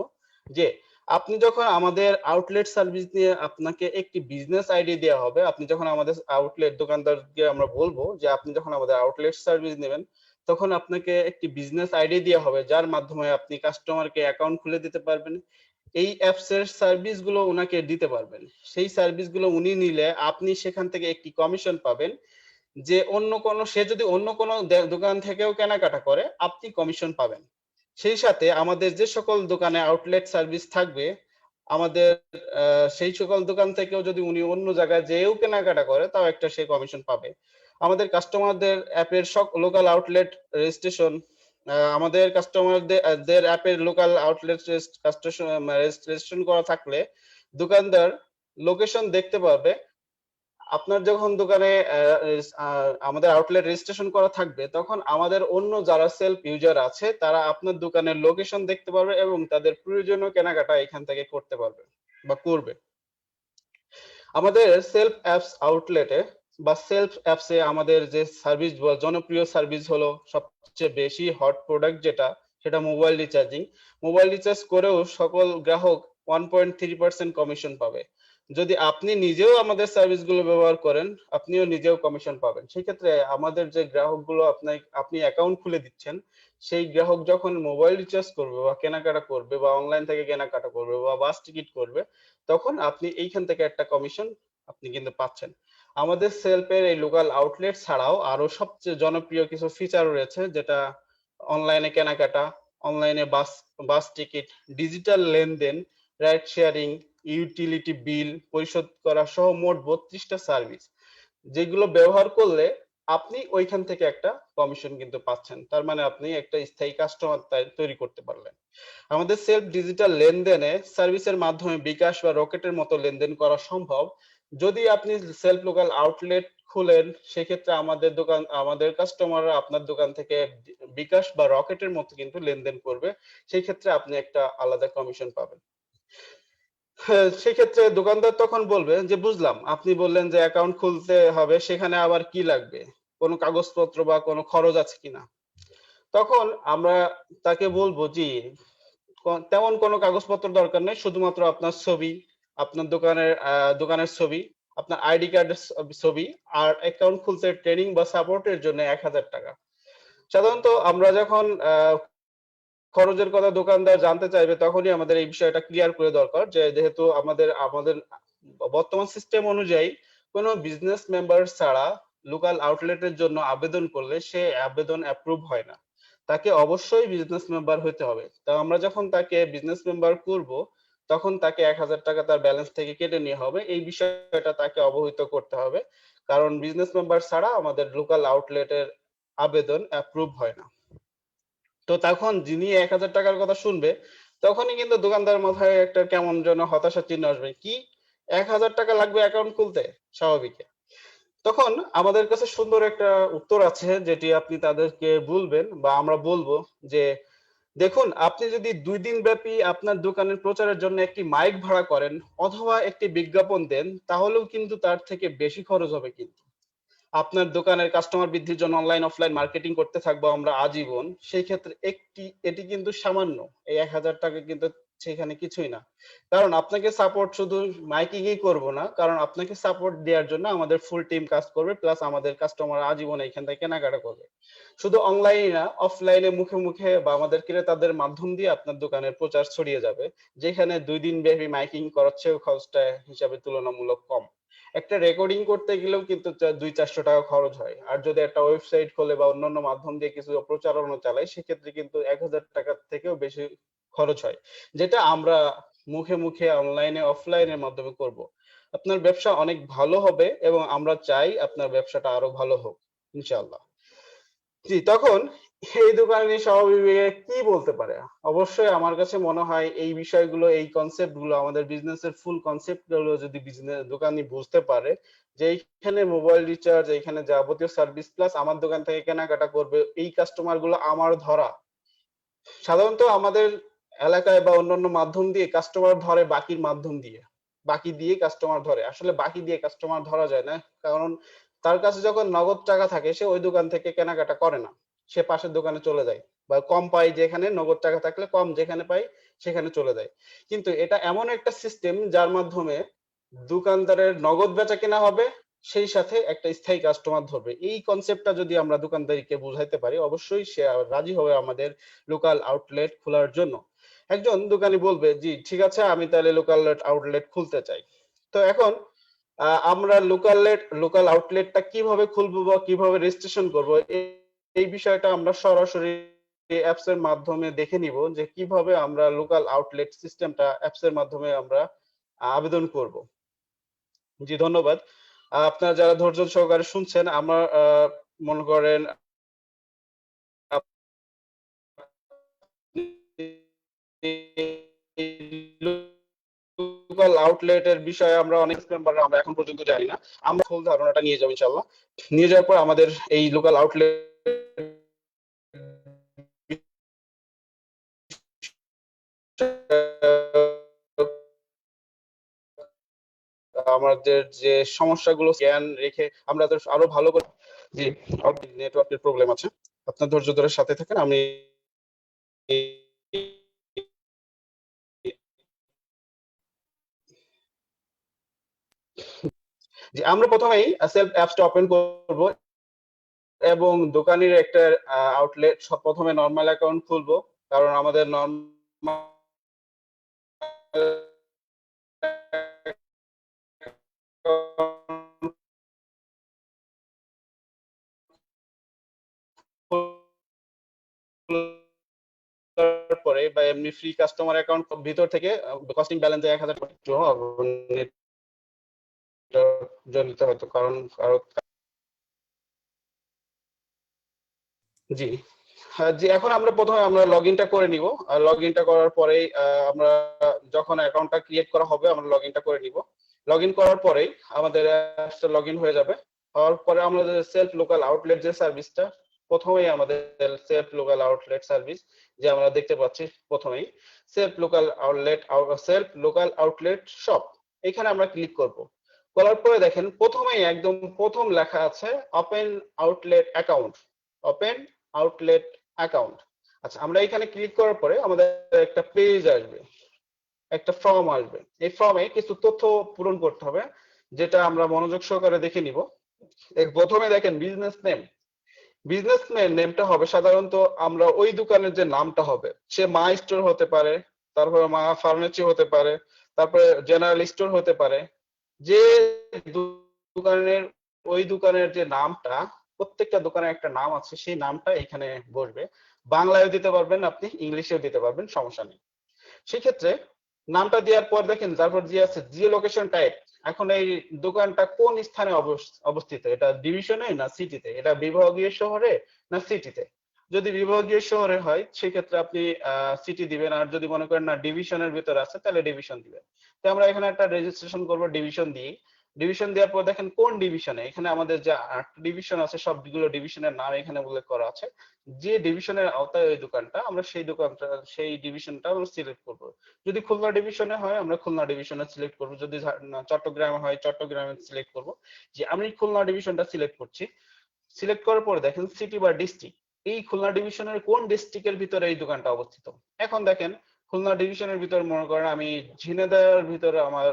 যে আপনি যখন আমাদের আউটলেট সার্ভিস নিয়ে আপনাকে একটি বিজনেস আইডি দেওয়া হবে, আপনি যখন আমাদের আউটলেট দোকানদারকে আমরা বলবো যে আপনি যখন আমাদের আউটলেট সার্ভিস নেবেন তখন আপনাকে একটি বিজনেস আইডি দেওয়া হবে যার মাধ্যমে আপনি কাস্টমারকে অ্যাকাউন্ট খুলে দিতে পারবেন, এই অ্যাপস এর সার্ভিস গুলো উনাকে দিতে পারবেন। সেই সার্ভিস গুলো উনি নিলে আপনি সেখান থেকে একটি কমিশন পাবেন, যে সে যদি অন্য কোনো দোকান থেকেও কেনাকাটা করে আপনি কমিশন পাবেন। সেই সাথে আমাদের যে সকল দোকানে আউটলেট সার্ভিস থাকবে, আমাদের সেই সকল দোকান থেকেও যদি উনি অন্য জায়গায় যেয়েও কেনাকাটা করে তাও একটা সে কমিশন পাবে। আমাদের কাস্টমারদের অ্যাপের লোকাল আউটলেট রেজিস্ট্রেশন, আমাদের কাস্টমারদের অ্যাপের লোকাল আউটলেট রেজিস্ট্রেশন করা থাকলে দোকানদার লোকেশন দেখতে পারবে। আপনার যখন দোকানে আমাদের আউটলেট রেজিস্ট্রেশন করা থাকবে তখন আমাদের অন্য যারা সেলফ ইউজার আছে তারা আপনার দোকানের লোকেশন দেখতে পারবে এবং তাদের প্রয়োজনীয় কেনাকাটা এখান থেকে করতে পারবে বা করবে। আমাদের সেলফ অ্যাপস আউটলেটে বা সেলফ অ্যাপসে আমাদের যে সার্ভিস বা জনপ্রিয় সার্ভিস হলো সবচেয়ে বেশি হট প্রোডাক্ট যেটা, সেটা মোবাইল রিচার্জিং। মোবাইল রিচার্জ করেও সকল গ্রাহক 1.3% কমিশন পাবে। যদি আপনি নিজেও আমাদের সার্ভিস গুলো ব্যবহার করেন আপনিও নিজেও কমিশন পাবেন। সেই ক্ষেত্রে আমাদের যে গ্রাহকগুলো আপনি অ্যাকাউন্ট খুলে দিচ্ছেন, সেই গ্রাহক যখন মোবাইল রিচার্জ করবে বা কেনাকাটা করবে বা অনলাইন থেকে কেনাকাটা করবে বা বাস টিকিট করবে তখন আপনি এইখান থেকে একটা কমিশন আপনি কিন্তু পাচ্ছেন। আমাদের সেলফের এই লোকাল আউটলেট ছাড়াও আরো সবচেয়ে জনপ্রিয় কিছু ফিচার রয়েছে, যেটা অনলাইনে কেনাকাটা, অনলাইনে বাস টিকিট, ডিজিটাল লেনদেন, রাইড শেয়ারিং, ইউটিলিটি বিল পরিশোধ করা সহ মোট 32টা সার্ভিস, যেগুলো ব্যবহার করলে আপনি ওইখান থেকে একটা কমিশন কিন্তু পাচ্ছেন। তার মানে আপনি একটা স্থায়ী কাস্টমার তৈরি করতে পারলেন। আমাদের সেলফ ডিজিটাল লেনদেনে সার্ভিসের মাধ্যমে বিকাশ বা রকেটের মতো লেনদেন করা সম্ভব। যদি আপনি সেলফ লোকাল আউটলেট খুলেন সেক্ষেত্রে আমাদের কাস্টমাররা আপনার দোকান থেকে বিকাশ বা রকেটের মতো কিন্তু লেনদেন করবে, সেই ক্ষেত্রে আপনি একটা আলাদা কমিশন পাবেন। হ্যাঁ, সেক্ষেত্রে দোকানদার তখন বলবে যে বুঝলাম, আপনি বললেন যে অ্যাকাউন্ট খুলতে হবে, সেখানে আবার কি লাগবে, কোনো কাগজপত্র বা কোনো খরচ আছে কিনা। তখন আমরা তাকে বলবো জি, তেমন কোনো কাগজপত্র দরকার নেই, শুধুমাত্র আপনার ছবি, আপনার দোকানের ছবি, আপনার আইডি কার্ডের ছবি, আর অ্যাকাউন্ট খুলতে ট্রেনিং বা সাপোর্টের জন্য ১,০০০ টাকা। সাধারণত আমরা যখন খরচের কথা দোকানদার জানতে চাইবে, তখনই আমাদের এই বিষয়টা ক্লিয়ার করে দরকার যে যেহেতু আমাদের আমাদের বর্তমান সিস্টেম অনুযায়ী কোনো বিজনেস মেম্বার ছাড়া লোকাল আউটলেটের জন্য আবেদন করলে সে আবেদন অ্যাপ্রুভ হয় না। তাকে অবশ্যই বিজনেস মেম্বার হতে হবে। তো আমরা যখন তাকে বিজনেস মেম্বার করব, তখন তাকে ১,০০০ টাকা তার ব্যালেন্স থেকে কেটে নেওয়া হবে। এই বিষয়টা তাকে অবহিত করতে হবে। কারণ বিজনেস মেম্বার ছাড়া আমাদের লোকাল আউটলেটের আবেদন অ্যাপ্রুভ হয় না। তো তখন যিনি ১,০০০ টাকার কথা শুনবে, তখনই কিন্তু দোকানদারের মাথায় একটা কেমন যেন হতাশার চিহ্ন আসবে। কি? ১,০০০ টাকা লাগবে অ্যাকাউন্ট খুলতে? স্বাভাবিক। তখন আমাদের কাছে সুন্দর একটা উত্তর আছে, যেটি আপনি তাদেরকে বলবেন বা আমরা বলবো যে, দেখুন, আপনি যদি ২ দিন ব্যাপী আপনার দোকানের প্রচারের জন্য একটি মাইক ভাড়া করেন অথবা একটি বিজ্ঞাপন দেন, তাহলেও কিন্তু তার থেকে বেশি খরচ হবে কিন্তু। আপনার দোকানের কাস্টমার বৃদ্ধির জন্য অনলাইন অফলাইন মার্কেটিং করতে থাকবো আমরা আজীবন। সেই ক্ষেত্রে এটি কিন্তু সামান্য। এই ১,০০০ টাকা কিন্তু সেখানে কিছুই না। কারণ আপনাকে সাপোর্ট শুধু মাইকিং এই করবো না। কারণ আপনাকে সাপোর্ট দেওয়ার জন্য আমাদের ফুল টিম কাজ করবে। প্লাস আমাদের কাস্টমার আজীবন এখান থেকে কেনাকাটা করবে। শুধু অনলাইনে না, অফলাইনে মুখে মুখে বা আমাদের ক্রেতাদের মাধ্যম দিয়ে আপনার দোকানের প্রচার ছড়িয়ে যাবে। যেখানে ২ দিন ব্যাপী মাইকিং করার চেয়েও খরচটা হিসাবে তুলনামূলক কম। একটা রেকর্ডিং করতে গেলেও কিন্তু ২00-৪০০ টাকা খরচ হয়। আর যদি একটা ওয়েবসাইট খোলে বা অন্যান্য মাধ্যম দিয়ে কিছু প্রচারণা চালাই, সেক্ষেত্রে কিন্তু ১,০০০ টাকার থেকেও বেশি খরচ হয়। যেটা আমরা মুখে মুখে অনলাইনে অফলাইনের মাধ্যমে করব। আপনার ব্যবসা অনেক ভালো হবে এবং আমরা চাই আপনার ব্যবসাটা আরো ভালো হোক, ইনশাআল্লাহ। জি, তখন এই দোকানি স্ববিবেকে কি বলতে পারে? অবশ্যই আমার কাছে মনে হয় এই বিষয়গুলো, এই কনসেপ্ট গুলো, আমাদের বিজনেসের ফুল কনসেপ্ট গুলো যদি দোকানি বুঝতে পারে যে এইখানে মোবাইল রিচার্জ, এইখানে যাবতীয় সার্ভিস প্লাস আমার দোকান থেকে কেনাকাটা করবে, এই কাস্টমার গুলো আমার ধরা। সাধারণত আমাদের এলাকায় বা অন্যান্য মাধ্যম দিয়ে কাস্টমার ধরে বাকির মাধ্যম দিয়ে। বাকি দিয়ে কাস্টমার ধরে। আসলে বাকি দিয়ে কাস্টমার ধরা যায় না। কারণ তার কাছে যখন নগদ টাকা থাকে সে ওই দোকান থেকে কেনাকাটা করে না। সে পাশের দোকানে চলে যায়। বা কম পায় যেখানে, নগদ টাকা থাকলে কম যেখানে পায় সেখানে চলে যায়। কিন্তু এটা এমন একটা সিস্টেম যার মাধ্যমে দোকানদারের নগদ বেচাকেনা হবে, সেই সাথে একটা স্থায়ী কাস্টমার ধরবে। এই কনসেপ্টটা যদি আমরা দোকানদারকে বুঝাইতে পারি, অবশ্যই সে রাজি হবে আমাদের লোকাল আউটলেট খোলার জন্য। একজন দোকানি বলবে, জি ঠিক আছে, আমি তাহলে লোকাল আউটলেট খুলতে চাই। তো এখন আমরা লোকাল আউটলেটটা কিভাবে খুলবো বা কিভাবে রেজিস্ট্রেশন করব, এই বিষয়টা আমরা সরাসরি অ্যাপস এর মাধ্যমে দেখে নিব যে কিভাবে আমরা লোকাল আউটলেট সিস্টেমটা অ্যাপস এর মাধ্যমে আমরা আবেদন করব। জি, ধন্যবাদ। আপনারা যারা ধৈর্য সহকারে শুনছেন, আমার মনে করেন লোকাল আউটলেটের বিষয়ে আমরা অনেক মেম্বার আমরা এখন পর্যন্ত জানি না। আমরা ফুল ধারণাটা নিয়ে যাবো ইনশাআল্লাহ। নিয়ে যাওয়ার পর আমাদের এই লোকাল আউটলেট আমাদের যে সমস্যাগুলো জ্ঞান রেখে আমরা আরো ভালো করে। জি, নেটওয়ার্কের প্রবলেম আছে। আপনার ধৈর্য ধরে সাথে থাকেন। আমি জি, আমরা প্রথমেই সেলফ অ্যাপসটা ওপেন করব এবং দোকানের একটা আউটলেট প্রথমে নরমাল অ্যাকাউন্ট খুলবো। কারণ আমাদের নরমাল পরে বা এমনি ফ্রি কাস্টমার অ্যাকাউন্ট ভিতর থেকে কস্টিং ব্যালেন্স ১,০০০ জনিত হয়তো কারণ জি। হ্যাঁ, জি, এখন আমরা প্রথমে আমরা লগইনটা করে নিব। লগইনটা করার পরেই আমরা যখন অ্যাকাউন্টটা ক্রিয়েট করা হবে আমরা লগইনটা করে নিব। লগইন করার পরেই আমাদের অ্যাপসটা লগইন হয়ে যাবে। হওয়ার পরে আমাদের সেলফ লোকাল আউটলেট যে সার্ভিসটা প্রথমেই আমাদের সেলফ লোকাল আউটলেট সার্ভিস যে আমরা দেখতে পাচ্ছি প্রথমেই সেলফ লোকাল আউটলেট শপ, এখানে আমরা ক্লিক করব। করার পরে দেখেন প্রথমেই একদম প্রথম লেখা আছে open outlet account, open outlet account. আচ্ছা, আমরা এখানে ক্লিক করার পরে আমাদের একটা পেজ আসবে, একটা ফর্ম আসবে। এই ফর্মে কিছু তথ্য পূরণ করতে হবে, যেটা আমরা মনোযোগ সহকারে দেখে নিব। প্রথমে দেখেন বিজনেস নেমটা হবে সাধারণত আমরা ওই দোকানের যে নামটা হবে, সে মা স্টোর হতে পারে, তারপরে মা ফার্মেসি হতে পারে, তারপরে জেনারেল স্টোর হতে পারে। যে দোকানের ওই দোকানের যে নামটা, প্রত্যেকটা দোকানের একটা নাম আছে, সেই নামটা এখানে বসবে। বাংলায়ও দিতে পারবেন আপনি, ইংলিশেও দিতে পারবেন, সমস্যা নেই। সেক্ষেত্রে নামটা দেওয়ার পর দেখেন তারপর যে আছে জিও লোকেশন টাইপ। এখন এই দোকানটা কোন স্থানে অবস্থিত, এটা ডিভিশনে না সিটিতে, এটা বিভাগীয় শহরে না সিটিতে। যদি বিভাগীয় শহরে হয় সেক্ষেত্রে আপনি সিটি দিবেন, আর যদি মনে করেন না ডিভিশনের ভিতরে আছে তাহলে ডিভিশন দিবেন। তো আমরা এখানে একটা রেজিস্ট্রেশন করব ডিভিশন দিয়ে। ডিভিশন দেওয়ার পর দেখেন কোন ডিভিশনে, এখানে আমাদের যে ডিভিশন আছে সবগুলো ডিভিশনের নাম এখানে উল্লেখ করা আছে। যে ডিভিশনের আওতায় ওই দোকানটা, আমরা সেই দোকানটা সেই ডিভিশনটা আমরা সিলেক্ট করব। যদি খুলনা ডিভিশনে হয় আমরা খুলনা ডিভিশনে সিলেক্ট করব, যদি চট্টগ্রামে হয় চট্টগ্রামে সিলেক্ট করব। যে আমি খুলনা ডিভিশনটা সিলেক্ট করছি। সিলেক্ট করার পরে দেখেন সিটি বা ডিস্ট্রিক্ট, এই খুলনা ডিভিশনের কোন ডিস্ট্রিক্টের ভিতরে এই দোকানটা অবস্থিত। এখন দেখেন খুলনা ডিভিশনের ভিতরে মনে করেন আমি ঝিনাইদহের ভিতরে আমার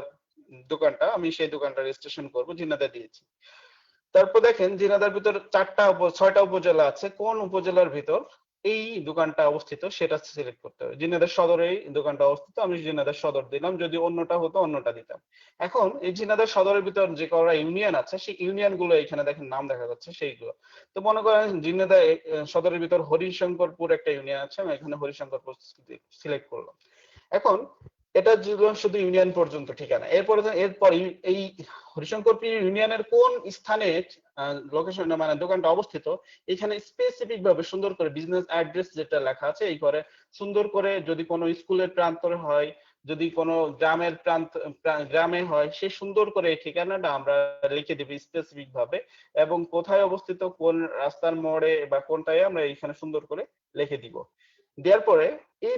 দোকানটা, আমি সেই দোকানটা রেজিস্ট্রেশন করব, ঝিনাইদহ দিয়েছি। তারপর দেখেন ঝিনাইদহের ভিতর 6টা উপজেলা আছে, কোন উপজেলার ভিতর এই দোকানটা অবস্থিত সেটা সিলেক্ট করতে হবে। ঝিনাইদহ সদরে এই দোকানটা অবস্থিত, আমি ঝিনাইদহ সদর দিলাম, যদি অন্যটা হতো অন্যটা দিতাম। এখন এই ঝিনাইদহ সদরের ভিতর যে করা ইউনিয়ন আছে সেই ইউনিয়ন গুলো এখানে দেখেন নাম দেখা যাচ্ছে সেইগুলো। তো মনে করেন ঝিনাইদহ সদরের ভিতর হরিশঙ্করপুর একটা ইউনিয়ন আছে, আমি এখানে হরিশঙ্করপুর সিলেক্ট করলাম। এখন এটা শুধু ইউনিয়ন পর্যন্ত ঠিকানা। এরপর এই হরিশঙ্করপুর ইউনিয়নের কোন স্থানে লোকেশন মানে দোকানটা অবস্থিত, এখানে স্পেসিফিক ভাবে সুন্দর করে বিজনেস অ্যাড্রেস যেটা লেখা আছে এই করে সুন্দর করে, যদি কোনো স্কুলের প্রান্তরে হয়, যদি কোনো গ্রামের গ্রামে হয়, সে সুন্দর করে এই ঠিকানাটা আমরা লিখে দিবি স্পেসিফিক ভাবে, এবং কোথায় অবস্থিত কোন রাস্তার মোড়ে বা কোনটায় আমরা এখানে সুন্দর করে লিখে দিব। দেওয়ার পরে এই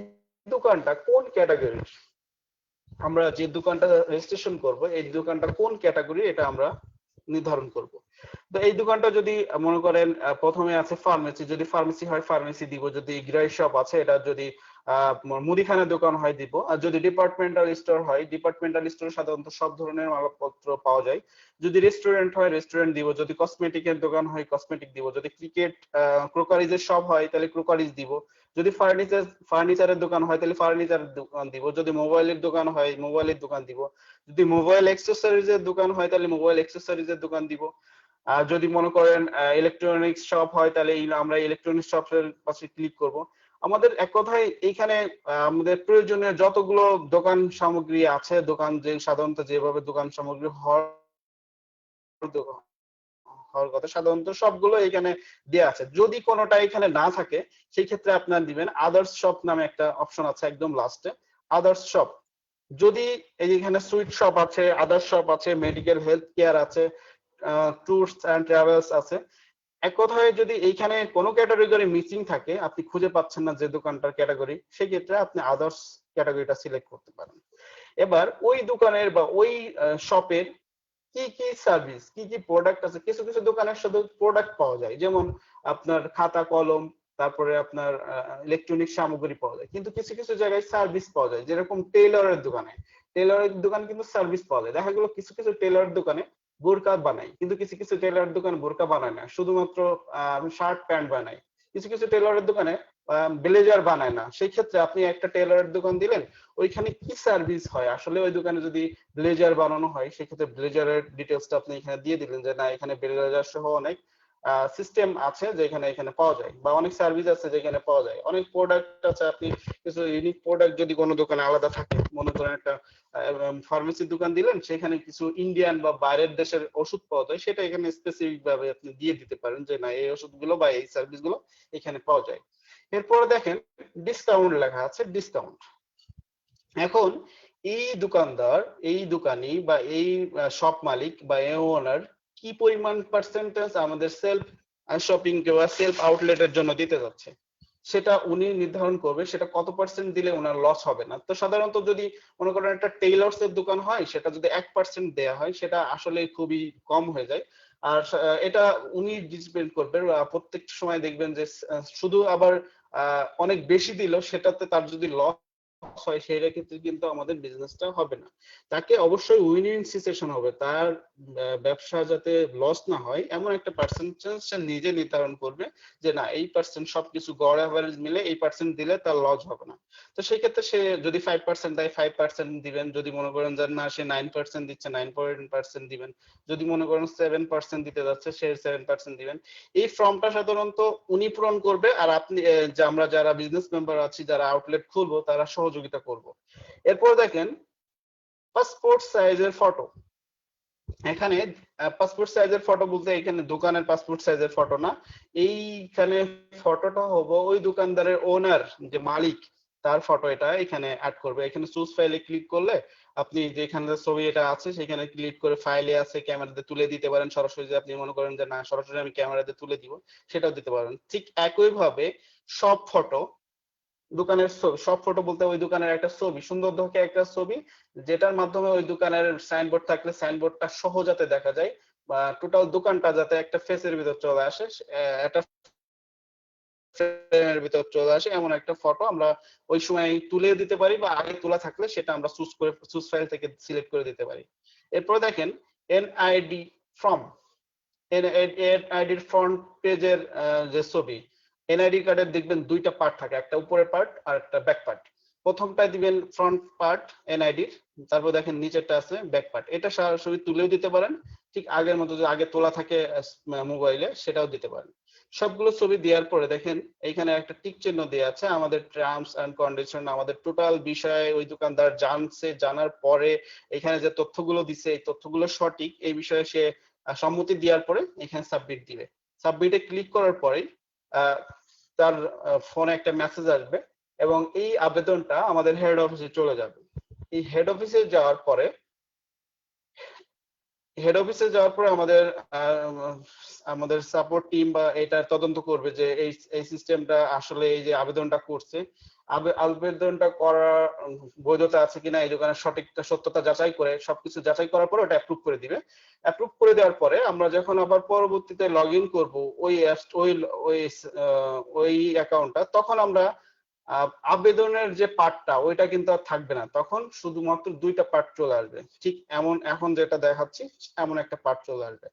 দোকানটা কোন ক্যাটাগরির, আমরা যে দোকানটা রেজিস্ট্রেশন করব এই দোকানটা কোন ক্যাটাগরি এটা আমরা নির্ধারণ করব। তো এই দোকানটা যদি মনে করেন প্রথমে আছে ফার্মেসি, যদি ফার্মেসি হয় ফার্মেসি দিব, যদি গ্রসারি শপ আছে এটা যদি মুদিখানার দোকান হয় দিব, আর যদি ডিপার্টমেন্টাল স্টোর হয় ডিপার্টমেন্টাল স্টোরে সাধারণত সব ধরনের মালপত্র পাওয়া যায়। যদি রেস্টুরেন্ট হয় রেস্টুরেন্ট দিব, যদি কসমেটিকের দোকান হয় কসমেটিক দিব, যদি ক্রিকেট ক্রোকারিজের শপ হয় তাহলে ক্রোকারিজ দিব, যদি ফার্নিচারের দোকান হয় তাহলে ফার্নিচারের দোকান দিব, যদি মোবাইলের দোকান হয় মোবাইলের দোকান দিব, যদি মোবাইল অ্যাক্সেসরিজের দোকান হয় তাহলে মোবাইল অ্যাক্সেসরিজের দোকান দিব। আর যদি মনে করেন ইলেকট্রনিক্স শপ হয় তাহলে আমরা ইলেকট্রনিক্স শপের পাশে ক্লিক করব। আমাদের এক কথায় এইখানে আমাদের প্রয়োজনীয় যতগুলো দোকান সামগ্রী আছে, দোকান যে সাধারণত যেভাবে দোকান সামগ্রী হওয়ার কথা সাধারণত সবগুলো এখানে দেয়া আছে। যদি কোনোটা এখানে না থাকে সেই ক্ষেত্রে আপনার দিবেন আদার্স শপ নামে একটা অপশন আছে একদম লাস্টে, আদার্স শপ। যদি এই এখানে সুইট শপ আছে, আদার্স শপ আছে, মেডিকেল হেলথ কেয়ার আছে, ট্যুরস এন্ড ট্রাভেলস আছে, এক কথায় যদি এইখানে কোনো ক্যাটাগরি মিসিং থাকে, আপনি খুঁজে পাচ্ছেন না যে দোকানটার ক্যাটাগরি, সেই ক্ষেত্রে আপনি আদার্স ক্যাটাগরিটা সিলেক্ট করতে পারেন। এবার ওই দোকানের বা ওই শপের কি কি সার্ভিস কি কি প্রোডাক্ট আছে, কিছু কিছু দোকানের শুধু প্রোডাক্ট পাওয়া যায়, যেমন আপনার খাতা কলম, তারপরে আপনার ইলেকট্রনিক সামগ্রী পাওয়া যায়, কিন্তু কিছু কিছু জায়গায় সার্ভিস পাওয়া যায়, যেরকম টেইলরের দোকানে কিন্তু সার্ভিস পাওয়া যায়। দেখা গেল কিছু কিছু টেইলরের দোকানে বোরকা বানায়, কিন্তু কিছু কিছু টেইলরের দোকানে বোরকা বানায় না, শুধুমাত্র শার্ট প্যান্ট বানায়। কিছু কিছু টেইলরের দোকানে ব্লেজার বানায় না। সেই ক্ষেত্রে আপনি একটা টেইলরের দোকান দিলেন, ওইখানে কি সার্ভিস হয়, আসলে ওই দোকানে যদি ব্লেজার বানানো হয় সেক্ষেত্রে ব্লেজারের ডিটেলসটা আপনি এখানে দিয়ে দিলেন যে না এখানে ব্লেজার সহ অনেক সিস্টেম আছে যেখানে এখানে পাওয়া যায়, বা অনেক সার্ভিস আছে যেখানে পাওয়া যায়, অনেক প্রোডাক্ট আছে। আপনি কিছু ইউনিক প্রোডাক্ট যদি কোনো দোকানে আলাদা থাকে, মনে করেন একটা ফার্মেসির দোকান দিলেন, সেখানে কিছু ইন্ডিয়ান বা বাইরের দেশের ওষুধ পাওয়া যায়, সেটা এখানে স্পেসিফিক ভাবে আপনি দিয়ে দিতে পারেন যে না এই ওষুধগুলো বা এই সার্ভিস গুলো এখানে পাওয়া যায়। এরপরে দেখেন ডিসকাউন্ট লেখা আছে, ডিসকাউন্ট। এখন এই দোকানদার, এই দোকানি বা এই শপ মালিক বা এই ওনার কি পরিমাণ পার্সেন্টেজ আমাদের সেলফ শপিং কিংবা সেলফ আউটলেটের জন্য দিতে যাচ্ছে, সেটা উনি নির্ধারণ করবে সেটা কত পার্সেন্ট দিলে ওনার লস হবে না। তো সাধারণত যদি মনে করেন একটা টেইলর্স এর দোকান হয়, সেটা যদি 1% দেয়া হয় সেটা আসলে খুবই কম হয়ে যায়। আর এটা উনি ডিপেন্ড করবে, প্রত্যেক সময় দেখবেন যে শুধু আবার অনেক বেশি দিল সেটাতে তার যদি লস হয় সেই ক্ষেত্রে কিন্তু আমাদের বিজনেসটা হবে না। তাকে অবশ্যই উইন উইন সিচুয়েশন হবে, তার ব্যবসা যাতে লস না হয় এমন একটা পার্সেন্টেজ সে নিজে নির্ধারণ করবে যে না এই পার্সেন্ট সবকিছু গড় অ্যাভারেজ মিলে এই পার্সেন্ট দিলে তার লস হবে না। তো সেই ক্ষেত্রে সে যদি 5% দেয় 5% দিবেন, যদি মনে করেন যে না সে 9% দিচ্ছে 9% দিবেন, যদি মনে করেন 7% দিতে যাচ্ছে সে 7% দিবেন। এই ফর্মটা সাধারণত উনি পূরণ করবে, আর আপনি যে আমরা যারা বিজনেস মেম্বার আছি যারা আউটলেট খুলবো তারা সহযোগিতা করব। এরপর দেখেন পাসপোর্ট সাইজের ফটো। এখানে পাসপোর্ট সাইজের ফটো বলতে এখানে দোকানের পাসপোর্ট সাইজের ফটো না, এইখানে ফটোটা হবো ওই দোকানদারের ওনার যে মালিক তার ফটো এটা এখানে অ্যাড করবে। এখানে চুজ ফাইলে ক্লিক করলে আপনি যেখানে ছবি এটা আছে সেখানে ক্লিক করে ফাইলে আছে ক্যামেরাতে তুলে দিতে পারেন সরাসরি, যদি আপনি মনে করেন যে না সরাসরি আমি ক্যামেরাতে তুলে দিব সেটাও দিতে পারেন। ঠিক একই ভাবে সব ফটো দোকানের সব ফটো বলতে ওই দোকানের একটা ছবি, সুন্দর দেখে একটা ছবি যেটার মাধ্যমে ওই দোকানের সাইনবোর্ড থাকলে সাইনবোর্ডটা সহ যাতে দেখা যায় বা টোটাল দোকানটা যাতে একটা ফেসের ভিতর চলে আসে, একটা ফ্রেমের ভিতর চলে আসে এমন একটা ফটো আমরা ওই সময় তুলে দিতে পারি, বা আগে তোলা থাকলে সেটা আমরা চুজ ফাইল থেকে সিলেক্ট করে দিতে পারি। এরপর দেখেন এনআইডি ফর্ম, এনআইডির ফ্রন্ট পেজের যে ছবি, এনআইডি কার্ডের দেখবেন দুইটা পার্ট থাকে, একটা উপরের পার্ট আর একটা ব্যাক পার্ট। প্রথমটায় দিবেন ফ্রন্ট পার্ট এনআইডির, তারপর দেখেন নিচেরটা আছে ব্যাক পার্ট। এটা সরাসরি তুলেও দিতে পারেন, ঠিক আগের মতো যে আগে তোলা থাকে মোবাইলে সেটাও দিতে পারেন। সবগুলো ছবি দেওয়ার পরে দেখেন এইখানে একটা টিক চিহ্ন দেওয়া আছে, আমাদের টার্মস এন্ড কন্ডিশন, আমাদের টোটাল বিষয়ে ওই দোকানদার জানছে, জানার পরে এখানে যে তথ্যগুলো দিছে এই তথ্যগুলো সঠিক এই বিষয়ে সে সম্মতি দেওয়ার পরে এখানে সাবমিট দিবে। সাবমিটে ক্লিক করার পরেই তার ফোনে একটা মেসেজ আসবে এবং এই আবেদনটা আমাদের হেড অফিসে চলে যাবে। এই হেড অফিসে যাওয়ার পরে আমাদের আমাদের সাপোর্ট টিম বা এটা তদন্ত করবে যে এই সিস্টেমটা আসলে এই যে আবেদনটা করছে আবেদনটা করার বৈধতা আছে কিনা, এই দোকানের সঠিকটা সত্যতা যাচাই করে সবকিছু যাচাই করার পরে ওটা অ্যাপ্রুভ করে দিবে। অ্যাপ্রুভ করে দেওয়ার পরে আমরা যখন আবার পরবর্তীতে লগ ইন করবো ওই ওই ওই ওই অ্যাকাউন্টটা, তখন আমরা আবেদনের যে পার্টটা ওইটা কিন্তু আর থাকবে না, তখন শুধুমাত্র দুইটা পার্ট চলে আসবে, ঠিক এমন এখন যেটা দেখাচ্ছি এমন একটা পার্ট চলে আসবে।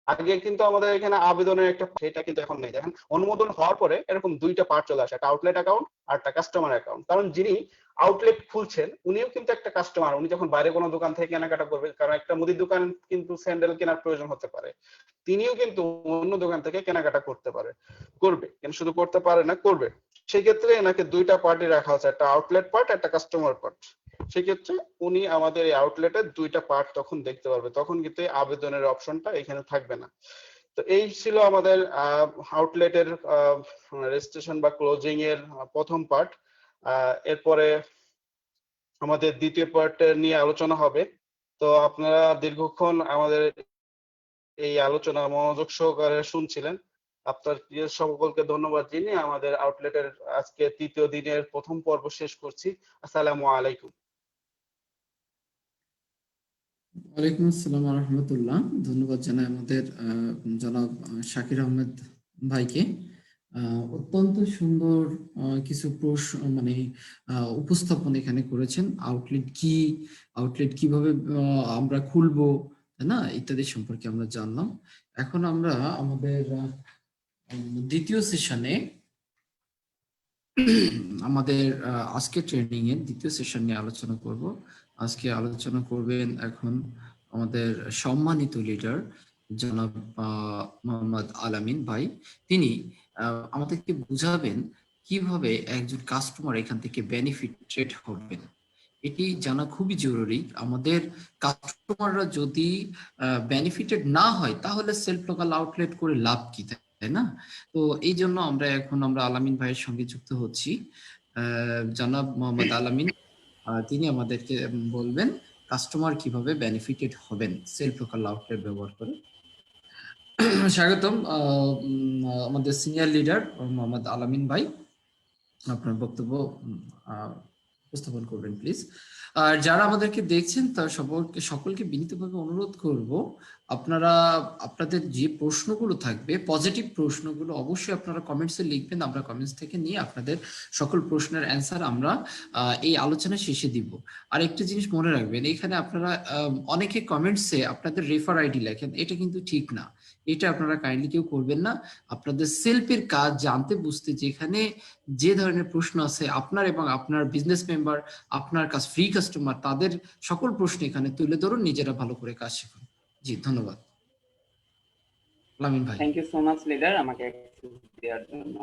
আগে কিন্তু আমাদের এখানে আবেদনের একটা সেটা কিন্তু এখন নেই, দেখেন অনুমোদন হওয়ার পরে এরকম দুইটা পার্ট চলে আসে, একটা আউটলেট অ্যাকাউন্ট আর একটা কাস্টমার অ্যাকাউন্ট। কারণ যিনি আউটলেট খুলছেন উনিও কিন্তু একটা কাস্টমার, উনি যখন বাইরে কোনো দোকান থেকে কেনাকাটা করবে, কারণ একটা মুদির দোকান কিন্তু স্যান্ডেল কেনার প্রয়োজন হতে পারে, তিনিও কিন্তু অন্য দোকান থেকে কেনাকাটা করবে কিন্তু শুধু করতে পারে না, করবে। সেই ক্ষেত্রে এনাকে দুইটা পার্টি রাখা হচ্ছে, একটা আউটলেট পার্ট একটা কাস্টমার পার্ট। সেক্ষেত্রে উনি আমাদের এই আউটলেটের দুইটা পার্ট তখন দেখতে পারবে, তখন কিন্তু আবেদনের অপশনটা এখানে থাকবে না। তো এই ছিল আমাদের আউটলেটের রেজিস্ট্রেশন বা ক্লোজিং এর প্রথম পার্ট। এরপরে আমাদের দ্বিতীয় পার্ট নিয়ে আলোচনা হবে। তো আপনারা দীর্ঘক্ষণ আমাদের এই আলোচনা মনোযোগ সহকারে শুনছিলেন, আপনার প্রিয় সকলকে ধন্যবাদ জানিয়ে আমাদের আউটলেটের আজকে তৃতীয় দিনের প্রথম পর্ব শেষ করছি। আসসালামু আলাইকুম। ওয়ালাইকুম আসসালাম রহমতুল্লাহ। ধন্যবাদ জানাই আমাদের জনাব শাকির আহমেদ ভাইকে। অত্যন্ত সুন্দর কিছু প্রশ্ন মানে উপস্থাপন এখানে করেছেন। আউটলেট কিভাবে আমরা খুলবো, তাই না, ইত্যাদি সম্পর্কে আমরা জানলাম। এখন আমরা আমাদের দ্বিতীয় সেশনে আমাদের আজকে ট্রেনিং এর দ্বিতীয় সেশন নিয়ে আলোচনা করব। আজকে আলোচনা করবেন এখন আমাদের সম্মানিত লিডার জনাব মোহাম্মদ আলামিন ভাই। তিনি আমাদেরকে বুঝাবেন কিভাবে একজন কাস্টমার এখান থেকে বেনিফিটেড হবেন। এটি জানা খুবই জরুরি। আমাদের কাস্টমাররা যদি বেনিফিটেড না হয় তাহলে সেলফ লোকাল আউটলেট করে লাভ কি, তাই না? তো এই জন্য আমরা আলামিন ভাইয়ের সঙ্গে যুক্ত হচ্ছি। জনাব মোহাম্মদ আলামিন তিনি আমাদেরকে বলবেন কাস্টমার কিভাবে বেনিফিটেড হবেন সেলফ লোকাল আউটলেট ব্যবহার করে। স্বাগতম আমাদের সিনিয়র লিডার মোহাম্মদ আলামিন ভাই, আপনার বক্তব্য উপস্থাপন করবেন প্লিজ। আর যারা আমাদেরকে দেখছেন তার সকলকে বিনীতভাবে অনুরোধ করব, আপনারা আপনাদের যে প্রশ্নগুলো থাকবে পজিটিভ প্রশ্নগুলো অবশ্যই আপনারা কমেন্টসে লিখবেন। আমরা কমেন্টস থেকে নিয়ে আপনাদের সকল প্রশ্নের অ্যান্সার আমরা এই আলোচনা শেষে দিব। আর একটা জিনিস মনে রাখবেন, এখানে আপনারা অনেকে কমেন্টসে আপনাদের রেফার আইডি লেখেন, এটা কিন্তু ঠিক না। এটা আপনারা কাইন্ডলি কেউ করবেন না। আপনাদের সেলফের কাজ জানতে বুঝতে যেখানে যে ধরনের প্রশ্ন আছে আপনার এবং আপনার বিজনেস মেম্বার, আপনার কাছে ফ্রি কাস্টমার, তাদের সকল প্রশ্ন এখানে তুলে ধরুন, নিজেরা ভালো করে কাজ শিখুন। জি ধন্যবাদ লামিন ভাই। Thank you so much leader আমাকে অ্যাক্সেস দেওয়ার জন্য।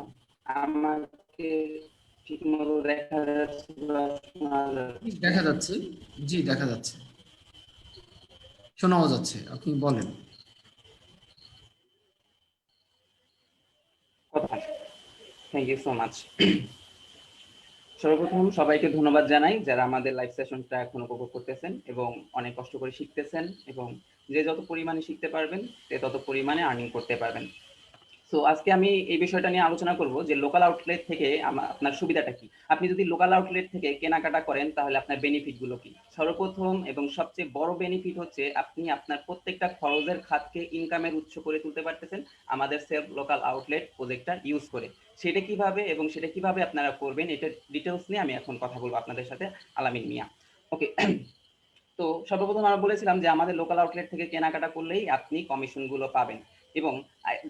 আমাকে ঠিকমতো দেখা যাচ্ছে বা শোনা যাচ্ছে? দেখা যাচ্ছে, জি দেখা যাচ্ছে, শোনাও যাচ্ছে, আপনি বলেন। কথা। Thank you so much. সর্বপ্রথম সবাইকে ধন্যবাদ জানাই যারা আমাদের লাইভ সেশনটা এখন উপভোগ করতেছেন এবং অনেক কষ্ট করে শিখতেছেন, এবং যে যত পরিমাণে শিখতে পারবেন সে তত পরিমাণে আর্নিং করতে পারবেন। সো আজকে আমি এই বিষয়টা নিয়ে আলোচনা করব যে লোকাল আউটলেট থেকে আপনার সুবিধাটা কি। আপনি যদি লোকাল আউটলেট থেকে কেনাকাটা করেন তাহলে আপনার বেনিফিট গুলো কি। সর্বপ্রথম এবং সবচেয়ে বড় বেনিফিট হচ্ছে আপনি আপনার প্রত্যেকটা খরচের খাতকে ইনকামের উৎস করে তুলতে পারতেছেন আমাদের সেলফ লোকাল আউটলেট প্রজেক্টটা ইউজ করে। সেটা কিভাবে এবং সেটা কিভাবে আপনারা করবেন এটার ডিটেলস নিয়ে আমি এখন কথা বলবো আপনাদের সাথে, আলামিন মিয়া। ওকে। তো সর্বপ্রথম আমরা বলেছিলাম যে আমাদের লোকাল আউটলেট থেকে কেনাকাটা করলেই আপনি কমিশনগুলো পাবেন, এবং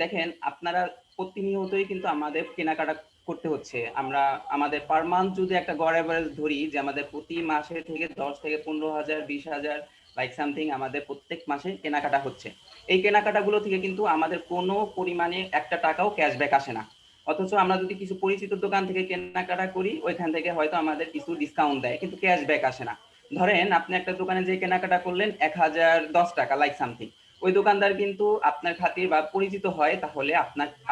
দেখেন আপনারা প্রতিনিয়তই কিন্তু আমাদের কেনাকাটা করতে হচ্ছে। আমরা আমাদের পার মান্থ যদি একটা গড় অ্যাভারেজ ধরি যে আমাদের প্রতি মাসে থেকে 10 থেকে 15,000 20,000 লাইক সামথিং আমাদের প্রত্যেক মাসে কেনাকাটা হচ্ছে। এই কেনাকাটাগুলো থেকে কিন্তু আমাদের কোনো পরিমাণে একটা টাকাও ক্যাশব্যাক আসে না। অথচ আমরা যদি কিছু পরিচিত দোকান থেকে কেনাকাটা করি ওইখান থেকে হয়তো আমাদের কিছু ডিসকাউন্ট দেয়, কিন্তু ক্যাশব্যাক আসে না। ধরেন আপনি একটা দোকানে যে কেনাকাটা করলেন 1010 টাকা লাইক সামথিং, ওই দোকানদার কিন্তু আপনার খাতির বা পরিচিত হয় তাহলে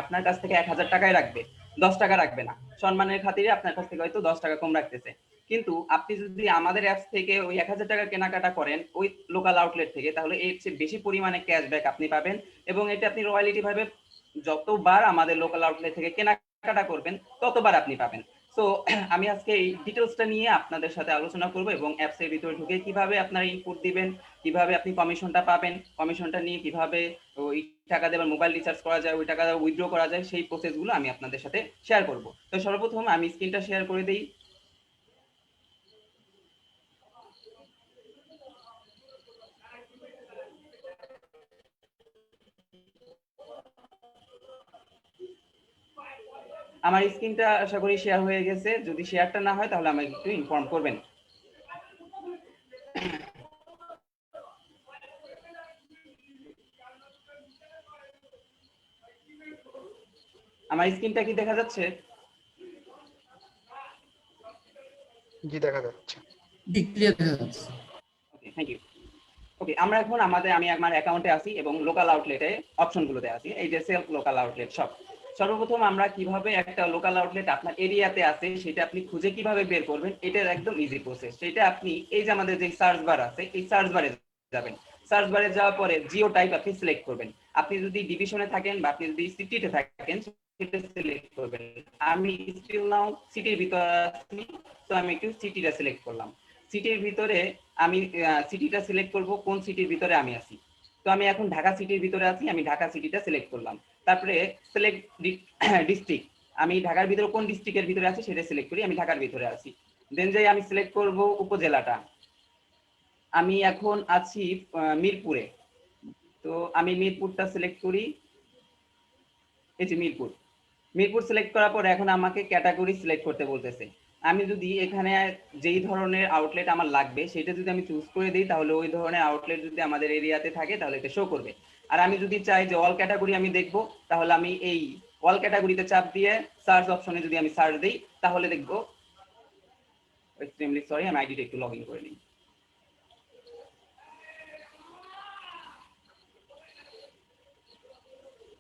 আপনার কাছ থেকে 1000 টাকায় রাখবে, 10 টাকা রাখবে না। সম্মানের খাতিরে আপনার কাছ থেকে হয়তো 10 টাকা কম রাখতেছে। কিন্তু আপনি যদি আমাদের অ্যাপস থেকে ওই 1000 টাকা কেনাকাটা করেন ওই লোকাল আউটলেট থেকে, তাহলে এর চেয়ে বেশি পরিমাণে ক্যাশব্যাক আপনি পাবেন, এবং এটা আপনি রয়্যালিটি ভাবে যতবার আমাদের লোকাল আউটলেট থেকে কেনাকাটা করবেন ততবার আপনি পাবেন। সো আমি আজকে এই ডিটেলসটা নিয়ে আপনাদের সাথে আলোচনা করব, এবং অ্যাপসের ভিতরে ঢুকে কিভাবে আপনারা ইনপুট দিবেন, কিভাবে আপনি কমিশনটা পাবেন, কমিশনটা নিয়ে কিভাবে ওই টাকা দিয়ে মোবাইল রিচার্জ করা যায়, ওই টাকা উইথড্র করা যায়, সেই প্রসেসগুলো আমি আপনাদের সাথে শেয়ার করব। তো সর্বপ্রথম আমি স্ক্রিনটা শেয়ার করে দেই। আমার স্ক্রিনটা আশা করি শেয়ার হয়ে গেছে। যদি শেয়ারটা না হয় তাহলে আমাকে একটু ইনফর্ম করবেন। আমার স্ক্রিনটা কি দেখা যাচ্ছে? জি দেখা যাচ্ছে। জি ক্লিয়ার দেখা যাচ্ছে। ওকে, থ্যাংক ইউ। ওকে, আমরা এখন আমি আমার অ্যাকাউন্টে আছি এবং লোকাল আউটলেটে অপশনগুলোতে আছি, এই যে সেলফ লোকাল আউটলেট সব। সর্বপ্রথম আমরা কিভাবে একটা লোকাল আউটলেট আপনার এরিয়াতে আছে সেটা আপনি খুঁজে কিভাবে বের করবেন, এটার একদম ইজি প্রসেস। সেটা আপনি এই যে আমাদের যে সার্চ বার আছে এই সার্চ বারে যাবেন। সার্চ বারে যাওয়ার পরে জিও টাইপ আপনি সিলেক্ট করবেন। আপনি যদি ডিভিশনে থাকেন বা আপনি যদি সিটিতে থাকেন সেটা সিলেক্ট করবেন। আমি স্টিল নাও সিটির ভিতরে আছি, তো আমি একটু সিটিটা সিলেক্ট করলাম। সিটির ভিতরে আমি সিটিটা সিলেক্ট করব কোন সিটির ভিতরে আমি আছি। তো আমি এখন ঢাকা সিটির ভিতরে আছি, আমি ঢাকা সিটিটা সিলেক্ট করলাম। তারপরে সিলেক্ট ডিস্ট্রিক্ট, আমি ঢাকার ভিতরে কোন ডিস্ট্রিক্টের ভিতরে আছি সেটা সিলেক্ট করি, আমি ঢাকার ভিতরে আছি। দেন যাই আমি সিলেক্ট করব উপজেলাটা। আমি এখন আছি মিরপুরে, তো আমি মিরপুরটা সিলেক্ট করি। এই যে মিরপুর সিলেক্ট করার পর এখন আমাকে ক্যাটাগরি সিলেক্ট করতে বলতেছে। আমি যদি এখানে যেই ধরনের আউটলেট আমার লাগবে সেটা যদি আমি চুজ করে দিই তাহলে ওই ধরনের আউটলেট যদি আমাদের এরিয়াতে থাকে তাহলে এটা শো করবে। আর আমি যদি চাই যে অল ক্যাটাগরি আমি দেখবো, তাহলে আমি এই অল ক্যাটাগরিতে চাপ দিয়ে সার্চ অপশনে যদি আমি সার্চ দিই তাহলে দেখবো। এক্সট্রিমলি সরি, আমি আইডিটা একটু লগ ইন করে নিই।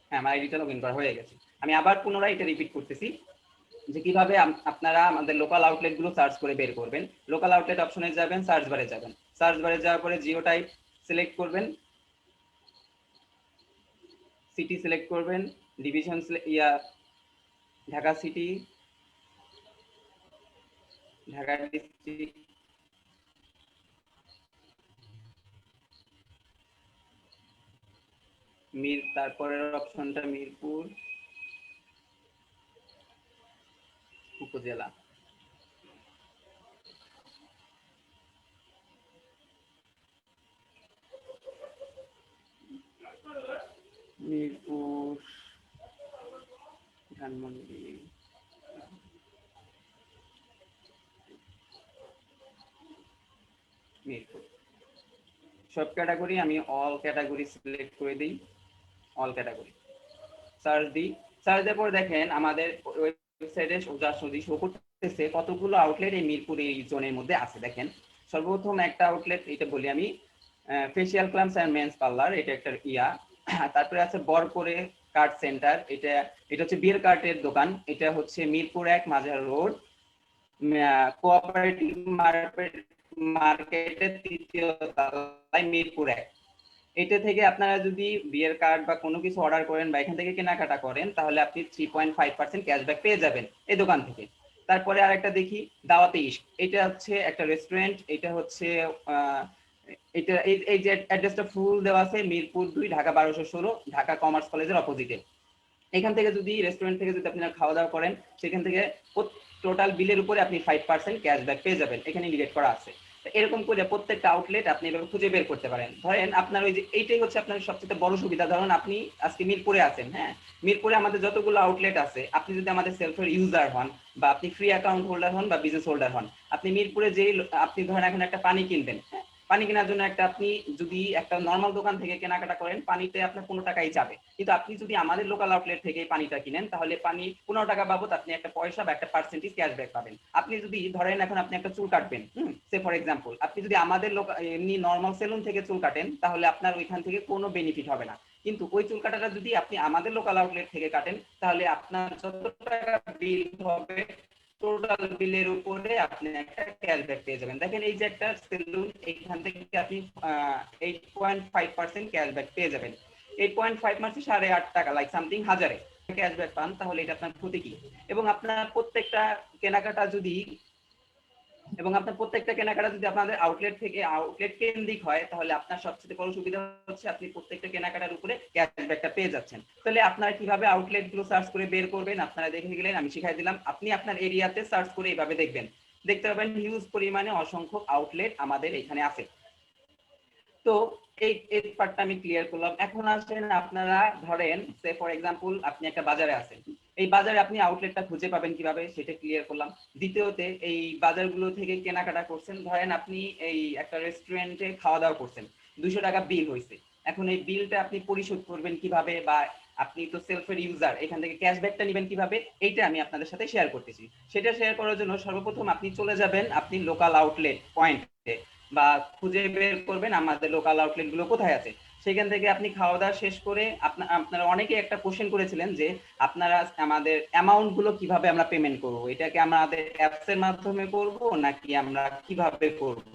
হ্যাঁ, আমার আইডিটা লগ ইন করা হয়ে গেছে। আমি আবার পুনরায় এটা রিপিট করতেছি যে কিভাবে আপনারা আমাদের লোকাল আউটলেট গুলো সার্চ করে বের করবেন। লোকাল আউটলেট অপশনে যাবেন, সার্চ বারে যাবেন। সার্চ বারে যাওয়ার পরে জিও টাইপ সিলেক্ট করবেন, সিটি সিলেক্ট করবেন, division Dhaka city, Dhaka district, তারপরের অপশনটা মিরপুর উপজেলা। মিরপুর, ধানমন্ডি, মিরপুর। সব ক্যাটাগরি আমি অল ক্যাটাগরি সিলেক্ট করে দিই, অল ক্যাটাগরি সার্চ দিই। সার্চ দেওয়ার পর দেখেন আমাদের ওয়েবসাইটে সোজাসুজি শো করতেছে কতগুলো আউটলেট এই মিরপুর এই জোনের মধ্যে আছে। দেখেন সর্বপ্রথম একটা আউটলেট, এটা বলি আমি, facial clams and men's parlour, এটা একটা ইয়া। তারপরে আছে বরপুরে কার্ড সেন্টার, এটা হচ্ছে বিয়ার কার্টের দোকান, এটা হচ্ছে মিরপুর 1 মাজার রোড কোঅপারেটিভ মার্কেটের 3য় তলায় মিরপুর 1। এটা থেকে আপনারা যদি বিয়ার কার্ড বা কোনো কিছু অর্ডার করেন বা এখান থেকে কেনাকাটা করেন তাহলে আপনি 3.5% ক্যাশব্যাক পেয়ে যাবেন এই দোকান থেকে। তারপরে আরেকটা দেখি দাওয়াতে ইশক, এটা হচ্ছে একটা রেস্টুরেন্ট, এটা হচ্ছে এটা এই যে অ্যাড্রেসটা ফুল দেওয়া আছে মিরপুর 2 ঢাকা 1216 ঢাকা কমার্স কলেজের অপোজিটে। এখান থেকে যদি রেস্টুরেন্ট থেকে যদি আপনারা খাওয়া দাওয়া করেন সেখান থেকে টোটাল বিলের উপরে আপনি 5% ক্যাশব্যাক পেয়ে যাবেন, এখানে ইন্ডিকেট করা আছে। এরকম করে প্রত্যেকটা আউটলেট আপনি এভাবে খুঁজে বের করতে পারেন। ধরেন আপনার ওই যে এইটাই হচ্ছে আপনার সবচেয়ে বড় সুবিধা। ধরুন আপনি আজকে মিরপুরে আছেন, হ্যাঁ, মিরপুরে আমাদের যতগুলো আউটলেট আছে, আপনি যদি আমাদের সেলফের ইউজার হন বা আপনি ফ্রি অ্যাকাউন্ট হোল্ডার হন বা বিজনেস হোল্ডার হন, আপনি মিরপুরে যেই আপনি ধরেন এখন একটা পানি কিনবেন, হ্যাঁ, পানি কেনার জন্য একটা আপনি যদি একটা নর্মাল দোকান থেকে কেনাকাটা করেন পানিতে আপনার 15 টাকাই যাবে, কিন্তু আপনি যদি আমাদের লোকাল আউটলেট থেকে পানিটা কিনেন তাহলে পানি 15 টাকা বাবদ আপনি একটা পয়সা বা একটা পার্সেন্টেজ ক্যাশব্যাক পাবেন। আপনি যদি ধরেন এখন আপনি একটা চুল কাটবেন, সে ফর এক্সাম্পল, আপনি যদি আমাদের এমনি নর্মাল সেলুন থেকে চুল কাটেন তাহলে আপনার ওইখান থেকে কোনো বেনিফিট হবে না, কিন্তু ওই চুল কাটাটা যদি আপনি আমাদের লোকাল আউটলেট থেকে কাটেন তাহলে আপনার যত টাকা বিল হবে টোটাল বিলের উপরে আপনি একটা ক্যাশব্যাক পেয়ে যাবেন। দেখেন এই যে একটা সেলুন, এইখান থেকে আপনি 8.5% ক্যাশব্যাক পেয়ে যাবেন। 8.5 মাসে 8.5 টাকা, লাইক সামথিং হাজারে ক্যাশব্যাক পান, তাহলে এটা আপনার ক্ষতি কি? এবং আপনার প্রত্যেকটা কেনাকাটা যদি আপনাদের আউটলেট থেকে আউটলেট কেন্দ্রিক হয় তাহলে আপনার সবচেয়ে বড় সুবিধা হচ্ছে আপনি প্রত্যেকটা কেনাকাটার উপরে ক্যাশব্যাকটা পেয়ে যাচ্ছেন। তাহলে আপনারা কিভাবে আউটলেট গুলো সার্চ করে বের করবেন আপনারা দেখে গেলেন, আমি শিখাই দিলাম। আপনি আপনার এরিয়াতে সার্চ করে এইভাবে দেখবেন, দেখতে পাবেন হিউজ পরিমাণে অসংখ্য আউটলেট আমাদের এখানে আছে। তো এই পার্টটা আমি ক্লিয়ার করলাম। এখন আসেন আপনারা ধরেন সে ফর এক্সাম্পল আপনি একটা বাজারে আছেন, এই বাজারে আপনি আউটলেটটা খুঁজে পাবেন কিভাবে সেটা ক্লিয়ার করলাম। দ্বিতীয়তে এই বাজারগুলো থেকে কেনাকাটা করছেন, ধরেন আপনি এই একটা রেস্টুরেন্টে খাওয়া দাওয়া করছেন, 200 টাকা বিল হয়েছে, এখন এই বিলটা আপনি পরিশোধ করবেন কিভাবে বা আপনি তো সেলফের ইউজার, এখান থেকে ক্যাশব্যাকটা নেবেন কিভাবে, এইটা আমি আপনাদের সাথে শেয়ার করতেছি। সেটা শেয়ার করার জন্য সর্বপ্রথম আপনি চলে যাবেন আপনি লোকাল আউটলেট পয়েন্টে বা খুঁজে বের করবেন আমাদের লোকাল আউটলেট গুলো কোথায় আছে। সেখান থেকে আপনি খাওয়া দাওয়া শেষ করে আপনারা অনেকে একটা কোশ্চেন করেছিলেন যে আপনারা আমাদের অ্যামাউন্ট গুলো কিভাবে আমরা পেমেন্ট করব, এটাকে আমাদের অ্যাপস এর মাধ্যমে করব নাকি আমরা কিভাবে করব।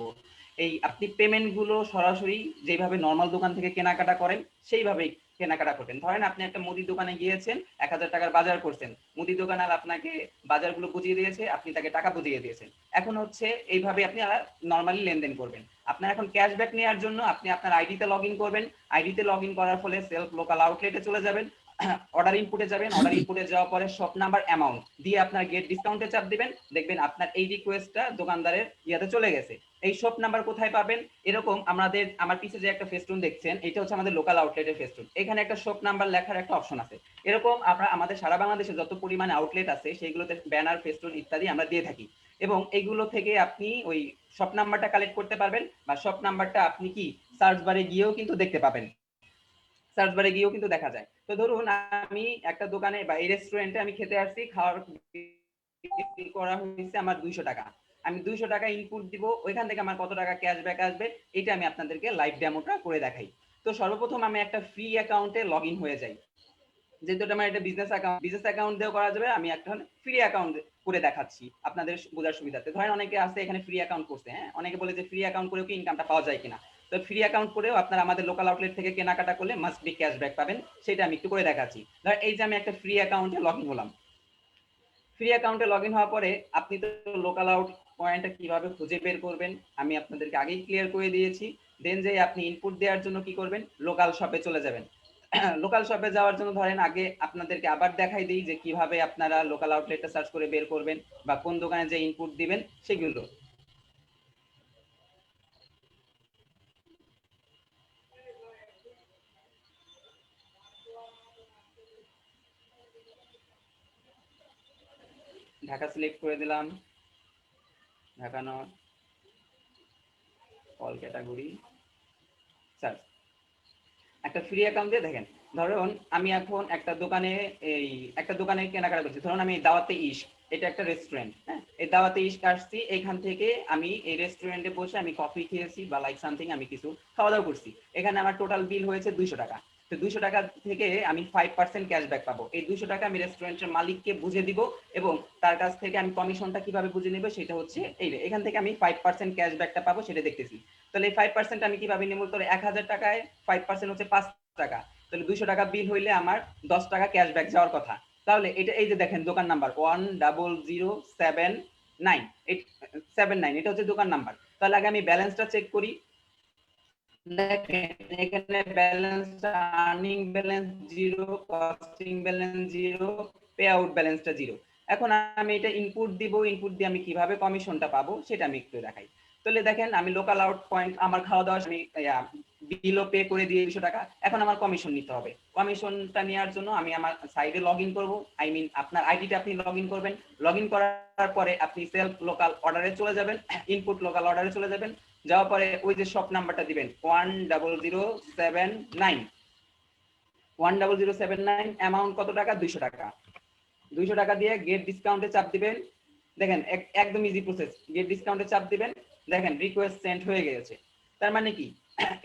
এই আপনি পেমেন্ট গুলো সরাসরি যেভাবে নর্মাল দোকান থেকে কেনাকাটা করেন সেইভাবেই কেনাকাটা করবেন। ধরেন আপনি একটা মুদির দোকানে গিয়েছেন, 1000 টাকার বাজার করছেন, মুদির দোকানদার আপনাকে বাজারগুলো বুঝিয়ে দিয়েছে, আপনি তাকে টাকা বুঝিয়ে দিয়েছেন। এখন হচ্ছে এইভাবে আপনি নর্মালি লেনদেন করবেন। আপনার এখন ক্যাশব্যাক নেওয়ার জন্য আপনি আপনার আইডিতে লগ ইন করবেন, আইডিতে লগ ইন করার ফলে সেলফ লোকাল আউটলেটে চলে যাবেন, অর্ডার ইনপুটে যাবেন, অর্ডার ইনপুটে যাওয়ার পরে শপ নাম্বার অ্যামাউন্ট দিয়ে আপনার গেট ডিসকাউন্টে চাপ দিবেন, দেখবেন আপনার এই রিকোয়েস্টটা দোকানদারের ইয়াতে চলে গেছে। এই শপ নাম্বার কোথায় পাবেন, এরকম আমার পিছে যে একটা ফেস্টুন দেখছেন এটা হচ্ছে আমাদের লোকাল আউটলেটের ফেস্টুন, এখানে একটা শপ নাম্বার লেখার একটা অপশন আছে। এরকম আমরা আমাদের সারা বাংলাদেশে যত পরিমাণে আউটলেট আছে সেইগুলোতে ব্যানার ফেস্টুন ইত্যাদি আমরা দিয়ে থাকি, এবং এইগুলো থেকে আপনি ওই শপ নাম্বারটা কালেক্ট করতে পারবেন বা শপ নাম্বারটা আপনি কি সার্চ বারে গিয়েও কিন্তু দেখতে পাবেন, সার্চ বারে গিয়েও কিন্তু দেখা যায়। তো ধরুন আমি একটা দোকানে বা এই রেস্টুরেন্টে আমি খেতে আসছি, খাওয়ার করা হয়েছে আমার 200 টাকা, আমি 200 টাকা ইনপুট দিব, ওইখান থেকে আমার কত টাকা ক্যাশব্যাক আসবে এটা আমি আপনাদেরকে লাইভ ডেমোটা করে দেখাই। তো সর্বপ্রথম আমি একটা ফ্রি অ্যাকাউন্টে লগ ইন হয়ে যাই, যেহেতু এটা আমার একটা বিজনেস অ্যাকাউন্ট দিয়েও করা যাবে, আমি একটা ফ্রি অ্যাকাউন্ট করে দেখাচ্ছি আপনাদের বোঝার সুবিধাতে। ধরেন অনেকে আছে এখানে ফ্রি অ্যাকাউন্ট করছে, হ্যাঁ, অনেকে বলে যে ফ্রি অ্যাকাউন্ট করেও কি ইনকামটা পাওয়া যায় কিনা। তো ফ্রি অ্যাকাউন্ট করেও আপনারা আমাদের লোকাল আউটলেট থেকে কেনাকাটা করলে মাস্ট বি ক্যাশব্যাক পাবেন, সেটা আমি একটু করে দেখাচ্ছি। ধর এই যে আমি একটা ফ্রি অ্যাকাউন্টে লগ ইন হলাম। ফ্রি অ্যাকাউন্টে লগ ইন হওয়ার পরে আপনি তো লোকাল আউট পয়েন্টটা কিভাবে খুঁজে বের করবেন আমি আপনাদেরকে আগেই ক্লিয়ার করে দিয়েছি। দেন যে আপনি ইনপুট দেওয়ার জন্য কি করবেন, লোকাল শপে চলে যাবেন। লোকাল শপে যাওয়ার জন্য ধরেন আগে আপনাদেরকে আবার দেখাই দিই যে কিভাবে আপনারা লোকাল আউটলেটটা সার্চ করে বের করবেন বা কোন দোকানে যে ইনপুট দিবেন সেগুলো। ঢাকা সিলেক্ট করে দিলাম, Dhaka north, all category, search. একটা ফ্রি অ্যাকাউন্ট দিয়ে দেখেন, ধরুন আমি এখন একটা দোকানে কেনাকাটা করছি, ধরুন আমি দাওয়াতে ইশক, এটা একটা রেস্টুরেন্ট, হ্যাঁ, এই দাওয়াতে ইশক আসছি, এখান থেকে আমি এই রেস্টুরেন্টে বসে আমি কফি খেয়েছি বা লাইক সামথিং আমি কিছু খাওয়া দাওয়া করছি, এখানে আমার টোটাল বিল হয়েছে 200 টাকা। তো 200 টাকা থেকে আমি 5% ক্যাশব্যাক পাবো। এই 200 টাকা আমি রেস্টুরেন্টের মালিককে বুঝে দিব এবং তার কাছ থেকে আমি কমিশনটা কিভাবে বুঝে নেব সেটা হচ্ছে এখান থেকে আমি 5% ক্যাশব্যাকটা পাবো সেটা দেখতেছি। তাহলে এই 5% আমি কিভাবে নেব, তাহলে 1000 টাকায় 5% হচ্ছে 5 টাকা, তাহলে 200 টাকা বিল হইলে আমার 10 টাকা ক্যাশব্যাক যাওয়ার কথা। তাহলে এটা এই যে দেখেন দোকান নাম্বার 100797, এটা হচ্ছে দোকান নাম্বার। তাহলে আগে আমি ব্যালেন্সটা চেক করি। দেখেন এখানে ব্যালেন্সটা, earning balance 0, costing balance 0, pay out ব্যালেন্সটা 0। এখন আমি এটা ইনপুট দিব, ইনপুট দিয়ে আমি কিভাবে কমিশনটা পাবো সেটা আমি একটু দেখাই। তাহলে দেখেন আমি লোকাল আউট পয়েন্ট আমার খাওয়া দাওয়া আমি বিলও পে করে দিয়ে 200 টাকা, এখন আমার কমিশন নিতে হবে। কমিশনটা নেওয়ার জন্য আমি আমার সাইডে লগ ইন করবো, আই মিন আপনার আইডিটা আপনি লগ ইন করবেন। লগ ইন করার পরে আপনি সেলফ লোকাল অর্ডারে চলে যাবেন, ইনপুট লোকাল অর্ডারে চলে যাবেন। যাওয়ার পরে ওই যে শপ নাম্বারটা দিবেন 10079, অ্যামাউন্ট কত টাকা, 200 টাকা। 200 টাকা দিয়ে গেট ডিসকাউন্টে চাপ দিবেন। দেখেন একদম ইজি প্রসেস, গেট ডিসকাউন্টে চাপ দিবেন। দেখেন রিকোয়েস্ট সেন্ড হয়ে গেছে। তার মানে কি,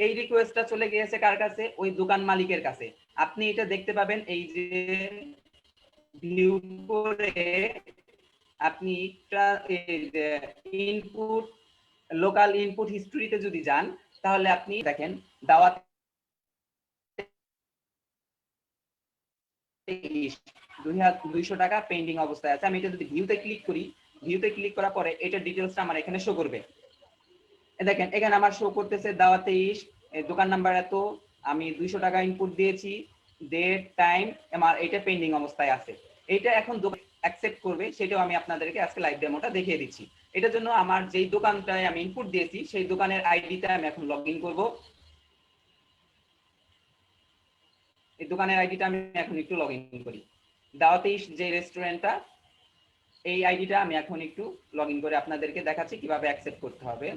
এই রিকোয়েস্টটা চলে গিয়েছে কার কাছে, ওই দোকান মালিকের কাছে। আপনি এটা দেখতে পাবেন এই যে ভিউ করে আপনি ইনপুট লোকাল ইনপুট হিস্ট্রিতে যদি যান তাহলে আপনি দেখেন দাওয়াত 200 টাকা পেন্ডিং অবস্থায় আছে। আমি এটা যদি ভিউতে ক্লিক করি, ভিউতে ক্লিক করার পরে এটার ডিটেলসটা আমার এখানে শো করবে। দেখেন এখানে আমার শো করতেছে দাওয়াতে ইশক, দোকান নাম্বার এত, আমি 200 টাকা ইনপুট দিয়েছি, ডেট টাইম, আমার এটা পেন্ডিং অবস্থায় আছে। এটা এখন অ্যাকসেপ্ট করবে সেটাও আমি আপনাদেরকে আজকে লাইভ ডেমোটা দেখিয়ে দিচ্ছি। এটার জন্য আমার যেই দোকানটায় আমি ইনপুট দিয়েছি সেই দোকানের আইডিটা আমি এখন লগ ইন করবো। এই দোকানের আইডিটা আমি এখন একটু লগ ইন করি। দাওয়াতে ইশক যে রেস্টুরেন্টটা, এই আইডিটা আমি এখন একটু লগ ইন করে আপনাদেরকে দেখাচ্ছি কিভাবে অ্যাকসেপ্ট করতে হবে।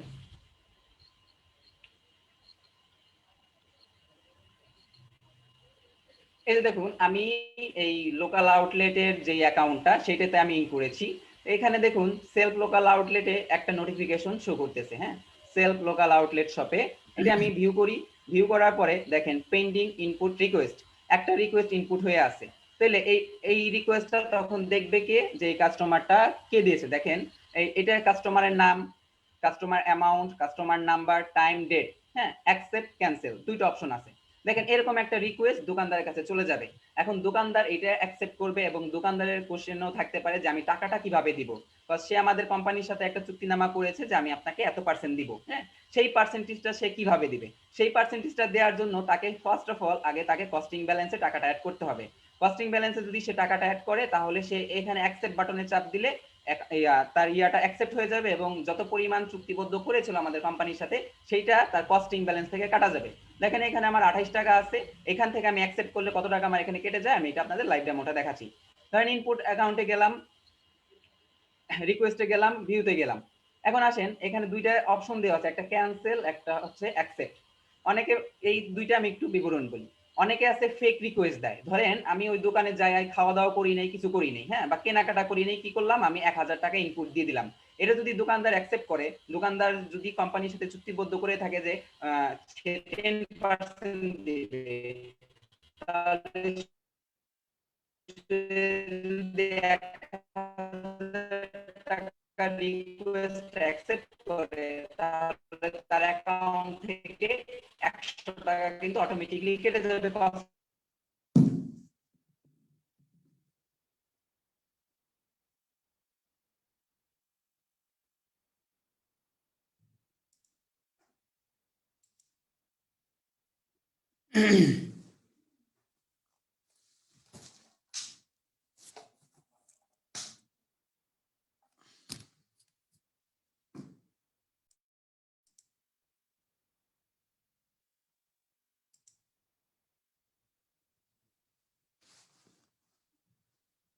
এই যে দেখুন আমি এই লোকাল আউটলেটের যে অ্যাকাউন্টটা সেটাতে আমি ইন করেছি। এখানে দেখুন সেলফ লোকাল আউটলেটে একটা নোটিফিকেশন শো করতেছে, হ্যাঁ, সেলফ লোকাল আউটলেট শপে। এটা আমি ভিউ করি, ভিউ করার পরে দেখেন পেন্ডিং ইনপুট রিকোয়েস্ট, একটা রিকোয়েস্ট ইনপুট হয়ে আছে। তাহলে এই রিকোয়েস্টটা তখন দেখবে কে, যে কাস্টমারটা কে দিয়েছে। দেখেন এটা কাস্টমারের নাম, customer amount, customer number, time, date, হ্যাঁ, অ্যাকসেপ্ট ক্যান্সেল দুইটা অপশন আছে। দেখেন এরকম একটা রিকোয়েস্ট দোকানদারের কাছে চলে যাবে। এখন দোকানদার এটা অ্যাকসেপ্ট করবে এবং দোকানদারের কোশ্চেনও থাকতে পারে যে আমি টাকাটা কিভাবে দিব, বা সে আমাদের কোম্পানির সাথে একটা চুক্তিনামা করেছে যে আমি আপনাকে এত পার্সেন্ট দিব, হ্যাঁ, সেই পার্সেন্টেজটা সে কিভাবে দিবে। সেই পার্সেন্টেজটা দেওয়ার জন্য তাকে ফার্স্ট অফ অল আগে তাকে কস্টিং ব্যালেন্সে টাকাটা অ্যাড করতে হবে। কস্টিং ব্যালেন্সে যদি সে টাকাটা অ্যাড করে তাহলে সে এখানে অ্যাকসেপ্ট বাটনে চাপ দিলে তার ইয়াটা অ্যাকসেপ্ট হয়ে যাবে এবং যত পরিমাণ চুক্তিবদ্ধ করেছিল আমাদের কোম্পানির সাথে সেইটা তার কস্টিং ব্যালেন্স থেকে কাটা যাবে। দেখেন এখানে আমার 28 টাকা আছে, এখান থেকে আমি অ্যাকসেপ্ট করলে কত টাকা আমার এখানে কেটে যায় আমি এটা আপনাদের লাইভ ডেমোটা দেখাচ্ছি। ধরেন ইনপুট অ্যাকাউন্টে গেলাম, রিকোয়েস্টে গেলাম, ভিউতে গেলাম। এখন আসেন এখানে দুইটা অপশন দেওয়া আছে, একটা ক্যান্সেল, একটা হচ্ছে অ্যাকসেপ্ট। অনেকে এই দুইটা আমি একটু বিবরণ বলি। অনেকে আছে ফেক রিকোয়েস্ট দেয়, ধরেন আমি ওই দোকানে যাই, খাওয়া দাওয়া করি নাই, কিছু করি নাই, হ্যাঁ, বা কেনাকাটা করি নাই, কি করলাম আমি 1000 টাকা ইনপুট দিয়ে দিলাম। এটা যদি দোকানদার অ্যাকসেপ্ট করে, দোকানদার যদি কোম্পানির সাথে চুক্তিবদ্ধ করে থাকে যে 10% দেবে, তাহলে যদি 1,000 টাকা রিকোয়েস্ট অ্যাকসেপ্ট করে তাহলে তার অ্যাকাউন্ট থেকে 100 টাকা কিন্তু অটোমেটিক্যালি কেটে যাবে।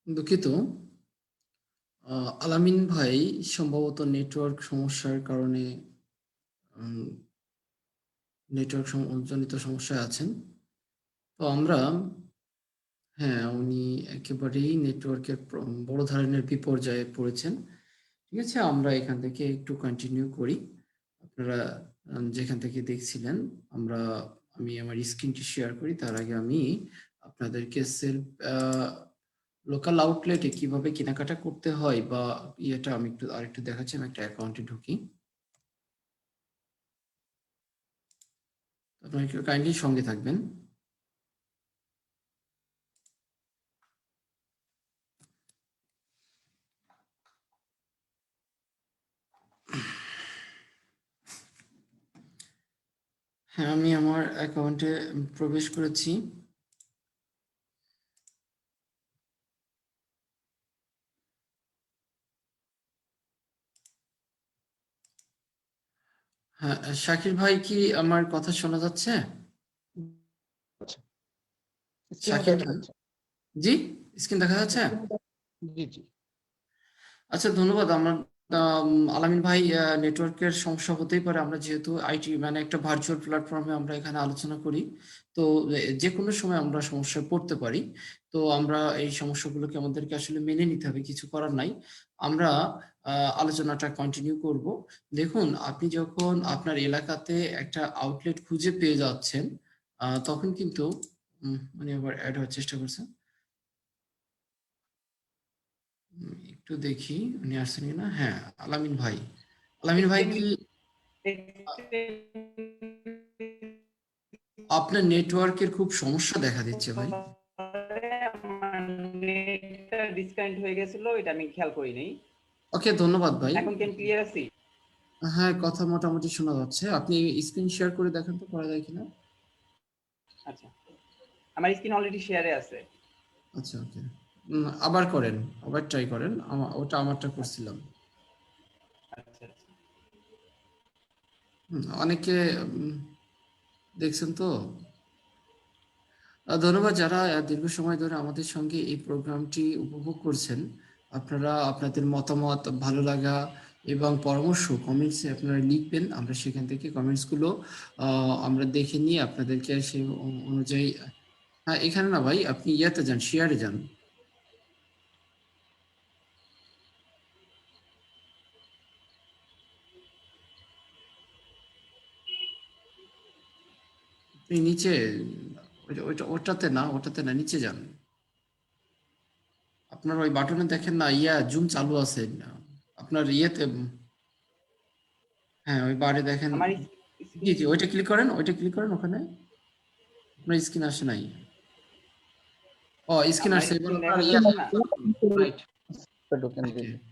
দুঃখিত, আলামিন ভাই সম্ভবত নেটওয়ার্ক সমস্যার কারণে নেটওয়ার্ক জনিত সমস্যায় আছেন। তো আমরা হ্যাঁ, উনি একেবারেই নেটওয়ার্কের বড় ধরনের বিপর্যয়ে পড়েছেন। ঠিক আছে, আমরা এখান থেকে একটু কন্টিনিউ করি। আপনারা যেখান থেকে দেখছিলেন, আমি আমার স্ক্রিনটি শেয়ার করি। তার আগে আমি আপনাদেরকে সেলফ লোকাল আউটলেটে কিভাবে কেনাকাটা করতে হয় বা ইয়েটা আমি আরেকটু দেখাচ্ছি। আমি একটা অ্যাকাউন্টে ঢুকি। আপনারা একটু কাইন্ডলি সঙ্গে থাকবেন। হ্যাঁ, আমি আমার অ্যাকাউন্টে প্রবেশ করেছি। হ্যাঁ, শাকির ভাই, কি আমার কথা শোনা যাচ্ছে? শাকির ভাই, জি, স্ক্রিন দেখা যাচ্ছে? জি জি। আচ্ছা, ধন্যবাদ। আমার আলামিন ভাই, নেটওয়ার্কের সমস্যা হতেই পারে। আমরা যেহেতু আইটি মানে একটা ভার্চুয়াল প্ল্যাটফর্মে আমরা এখানে আলোচনা করি, তো যে কোনো সময় আমরা সমস্যায় পড়তে পারি। তো আমরা এই সমস্যাগুলোকে আমাদেরকে আসলে মেনে নিতে হবে, কিছু করার নাই। আমরা আলোচনাটা কন্টিনিউ করব। দেখুন, আপনি যখন আপনার এলাকাতে একটা আউটলেট খুঁজে পেয়ে যাচ্ছেন, তখন কিন্তু মানে আবার অ্যাড হওয়ার চেষ্টা করছেন। একটু দেখি উনি আসছেন কিনা। হ্যাঁ, আলামিন ভাই। আলামিন ভাই, কি আপনার নেটওয়ার্কের খুব সমস্যা দেখা দিচ্ছে ভাই? নেটটা ডিসকানেক্ট হয়ে গেছিল, এটা আমি খেয়াল করি নাই। ওকে, ধন্যবাদ ভাই। এখন কেন ক্লিয়ার আছি? হ্যাঁ, কথা মোটামুটি শোনা যাচ্ছে। আপনি স্ক্রিন শেয়ার করে দেখেন তো করা যায় কিনা। আচ্ছা, আমার স্ক্রিন অলরেডি শেয়ারে আছে। আচ্ছা, ওকে। আবার করেন, আবার ট্রাই করেন। ওটা আমারটা করছিলাম। আচ্ছা আচ্ছা। অনেকে দেখছেন তো। ধন্যবাদ যারা দীর্ঘ সময় ধরে আমাদের সঙ্গে এই প্রোগ্রামটি উপভোগ করছেন। আপনারা আপনাদের মতামত, ভালো লাগা এবং পরামর্শ কমেন্টসে আপনারা লিখবেন। আমরা সেখান থেকে কমেন্টসগুলো আমরা দেখে নিয়ে আপনাদেরকে সেই অনুযায়ী। হ্যাঁ, এখানে না ভাই, আপনি ইয়াতে যান, শেয়ারে যান। আপনি নিচে, ওটাতে না, নিচে যান। আপনার ওই বাটনে দেখেন না, জুম চালু আছে আপনার ইয়েতে। হ্যাঁ, ওই বারে দেখেন। আমার জি জি, ওইটা ক্লিক করেন, ওখানে আপনার স্ক্রিন আসে নাই। ও, স্ক্রিন আমার আসছে, এবার স্ক্রিন আপনার দেখা যাচ্ছে না। রাইট।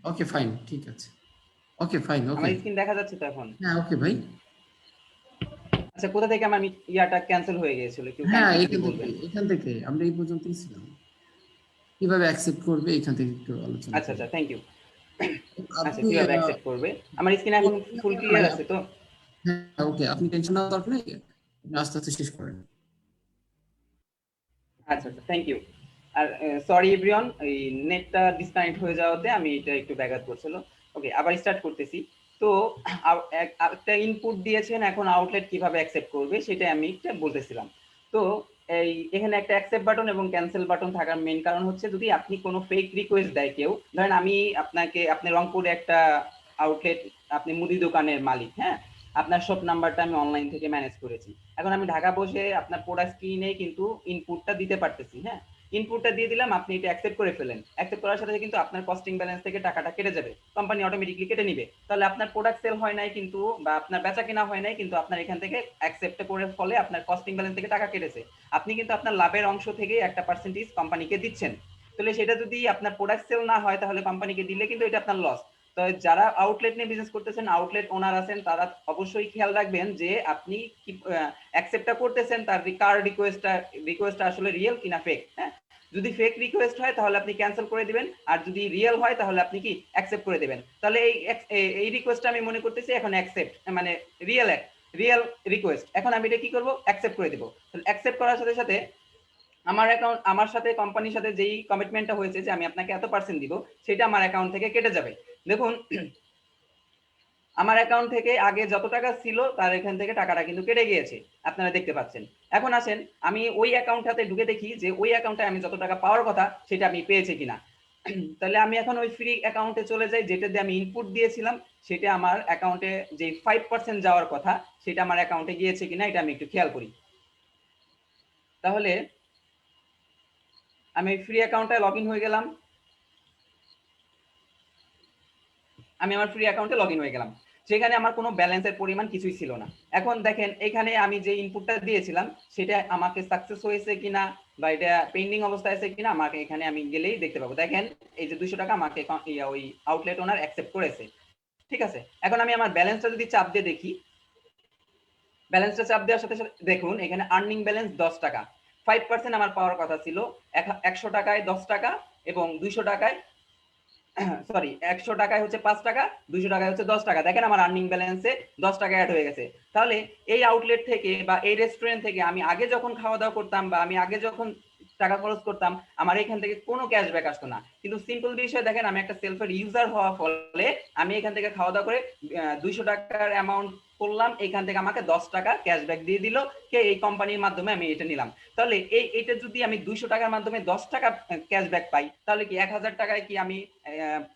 ওকে ফাইন, ঠিক আছে। ওকে ফাইন, ওকে। আমার স্ক্রিন দেখা যাচ্ছে তো এখন? হ্যাঁ, ওকে ভাই। আচ্ছা, কোথা থেকে আমার ইয়াটা ক্যান্সেল হয়ে গিয়েছিল একটু হ্যাঁ, কাইন্ডলি যদি এখান থেকে বলবেন। আমরা এই পর্যন্তই ছিলাম। কিভাবে অ্যাকসেপ্ট করবে এখান থেকে একটু আলোচনা আচ্ছা করি। আচ্ছা, থ্যাংক ইউ। আচ্ছা, আপনি কিভাবে অ্যাকসেপ্ট করবে? আমার স্ক্রিন এখন ফুল ক্লিয়ার আছে তো? হ্যাঁ, ওকে, আপনি টেনশন নেওয়ার দরকার নেই। আপনি আস্তে আস্তে শেষ করেন। আচ্ছা আচ্ছা, থ্যাংক ইউ। আর সরি এভরিওয়ান, এই নেটটা ডিসকানেক্ট হয়ে যাওয়াতে আমি এটা একটু ব্যাঘাত করছিল। ওকে, আবার স্টার্ট করতেছি। তো একটা ইনপুট দিয়েছেন, এখন আউটলেট কিভাবে অ্যাকসেপ্ট করবে সেটা আমি একটা বলতেছিলাম। তো এখানে একটা অ্যাকসেপ্ট বাটন এবং ক্যান্সেল বাটন থাকার মেইন কারণ হচ্ছে, যদি আপনি কোনো ফেক রিকোয়েস্ট দেয় কেউ, ধরেন আমি আপনি রংপুরে একটা আউটলেট, আপনি মুদি দোকানের মালিক, হ্যাঁ, আপনার শপ নাম্বারটা আমি অনলাইন থেকে ম্যানেজ করেছি। এখন আমি ঢাকা বসে আপনার পুরো স্ক্রিনে কিন্তু ইনপুটটা দিতে পারতেছি, হ্যাঁ, ইনপুটটা দিয়ে দিলাম, আপনি এটা অ্যাকসেপ্ট করে ফেলেন। অ্যাকসেপ্ট করার সাথে কিন্তু আপনার কস্টিং ব্যালেন্স থেকে টাকাটা কেটে যাবে, কোম্পানি অটোমেটিকলি কেটে নিবে। তাহলে আপনার প্রোডাক্ট সেল হয় নাই কিন্তু, বা আপনার বেচা কেনা হয় নাই কিন্তু আপনার এখান থেকে অ্যাকসেপ্ট করার ফলে আপনার কস্টিং ব্যালেন্স থেকে টাকা কেটেছে। আপনি কিন্তু আপনার লাভের অংশ থেকে একটা পার্সেন্টেজ কোম্পানিকে দিচ্ছেন। তাহলে সেটা যদি আপনার প্রোডাক্ট সেল না হয় তাহলে কোম্পানিকে দিলে কিন্তু এটা আপনার লস। তো যারা আউটলেট নিয়ে বিজনেস করতেছেন, আউটলেট ওনার আছেন, তারা অবশ্যই খেয়াল রাখবেন যে আপনি কি অ্যাকসেপ্টটা করতেছেন, তার কার রিকোয়েস্টটা আসলে রিয়েল কিনা ফেক। হ্যাঁ, যদি ফেক রিকোয়েস্ট হয় তাহলে আপনি ক্যান্সেল করে দিবেন, আর যদি রিয়েল হয় তাহলে আপনি কি অ্যাকসেপ্ট করে দিবেন। তাহলে এই রিকোয়েস্টটা আমি মনে করতেছি এখন অ্যাকসেপ্ট, মানে রিয়েল রিকোয়েস্ট। এখন আমি এটা কি করব, অ্যাকসেপ্ট করে দিব। তাহলে অ্যাকসেপ্ট করার সাথে সাথে আমার অ্যাকাউন্ট, আমার সাথে কোম্পানির সাথে যেই কমিটমেন্টটা হয়েছে যে আমি আপনাকে এত পার্সেন্ট দিব, সেটা আমার অ্যাকাউন্ট থেকে কেটে যাবে। দেখুন আমার অ্যাকাউন্ট থেকে আগে যত টাকা ছিল তার এখান থেকে টাকাটা কিন্তু কেটে গিয়েছে, আপনারা দেখতে পাচ্ছেন। এখন আসেন আমি ওই অ্যাকাউন্টটাতে ঢুকে দেখি যে ওই অ্যাকাউন্টে আমি যত টাকা পাওয়ার কথা সেটা আমি পেয়েছি কিনা। তাহলে আমি এখন ওই ফ্রি অ্যাকাউন্টে চলে যাই, যেটা দিয়ে আমি ইনপুট দিয়েছিলাম, সেটা আমার অ্যাকাউন্টে যে 5% যাওয়ার কথা সেটা আমার অ্যাকাউন্টে গিয়েছে কিনা এটা আমি একটু খেয়াল করি। তাহলে আমি ফ্রি অ্যাকাউন্টে লগ ইন হয়ে গেলাম, আমি আমার ফ্রি অ্যাকাউন্টে লগ ইন হয়ে গেলাম। সেখানে আমার কোনো ব্যালেন্সের পরিমাণ কিছুই ছিল না। এখন দেখেন এখানে আমি যে ইনপুটটা দিয়েছিলাম সেটা আমাকে সাকসেস হয়েছে কিনা বা এটা পেন্ডিং অবস্থায় আছে কিনা আমাকে এখানে আমি গেলেই দেখতে পাবো। দেখেন এই যে 200 টাকা আমাকে ওই আউটলেট ওনার অ্যাকসেপ্ট করেছে, ঠিক আছে। এখন আমি আমার ব্যালেন্সটা যদি চাপ দিয়ে দেখি, ব্যালেন্সটা চাপ দেওয়ার সাথে সাথে দেখুন এখানে আর্নিং ব্যালেন্স 10 টাকা, 5% আমার পাওয়ার কথা ছিল। 100 টাকায় 10 টাকা এবং 200 টাকায় সরি 100 টাকায় হচ্ছে 5 টাকা, 200 টাকায় হচ্ছে 10 টাকা। দেখেন আমার আর্নিং ব্যালেন্সে 10 টাকা অ্যাড হয়ে গেছে। তাহলে এই আউটলেট থেকে বা এই রেস্টুরেন্ট থেকে আমি আগে যখন খাওয়া দাওয়া করতাম বা আমি আগে যখন টাকা খরচ করতাম, আমার এখান থেকে কোনো ক্যাশব্যাক আসতো না। কিন্তু সিম্পল বিষয় দেখেন, আমি একটা সেলফের ইউজার হওয়ার ফলে আমি এখান থেকে খাওয়া দাওয়া করে 200 টাকার অ্যামাউন্ট করলাম, এখান থেকে আমাকে 10 টাকা ক্যাশব্যাক দিয়ে দিল কে, এই কোম্পানির মাধ্যমে আমি এটা নিলাম। তাহলে এইটা যদি আমি 200 টাকার মাধ্যমে 10 টাকা ক্যাশব্যাক পাই, তাহলে কি 1000 টাকায় কি আমি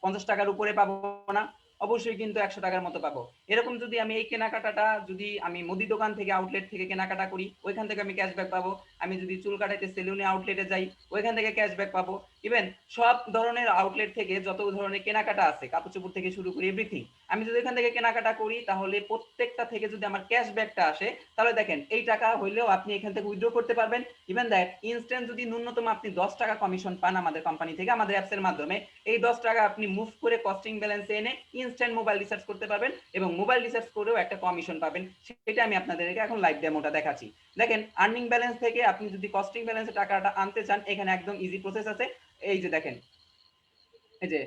50 টাকার উপরে পাবো না? অবশ্যই কিন্তু 100 টাকার মতো পাবো। এরকম যদি আমি এই কেনাকাটাটা যদি আমি মুদি দোকান থেকে আউটলেট থেকে কেনাকাটা করি, ওইখান থেকে আমি ক্যাশব্যাক পাবো। আমি যদি চুল কাটাইতে সেলুনে আউটলেটে যাই, ওইখান থেকে ক্যাশব্যাক পাবো। ইভেন সব ধরনের আউটলেট থেকে যত ধরনের কেনাকাটা আছে, কাপড় চোপড় থেকে শুরু করে এভরিথিং, আমি যদি এখান থেকে কেনাকাটা করি তাহলে প্রত্যেকটা থেকে যদি আমার ক্যাশব্যাকটা আসে, তাহলে দেখেন এই টাকা হইলেও আপনি এখান থেকে উইথড্র করতে পারবেন। ইভেন দ্যাট ইনস্ট্যান্ট যদি ন্যূনতম আপনি 10 টাকা কমিশন পান আমাদের কোম্পানি থেকে, আমাদের অ্যাপসের মাধ্যমে, এই 10 টাকা আপনি মুভ করে কস্টিং ব্যালেন্সে এনে ইনস্ট্যান্ট মোবাইল রিচার্জ করতে পারবেন এবং মোবাইল রিচার্জ করেও একটা কমিশন পাবেন। সেটা আমি আপনাদেরকে এখন লাইভ ডেমোটা দেখাচ্ছি। দেখেন আর্নিং ব্যালেন্স থেকে আপনি যদি কস্টিং ব্যালেন্সে টাকাটা আনতে চান, এখানে একদম ইজি প্রসেস আছে। এই যে দেখেন, এই যে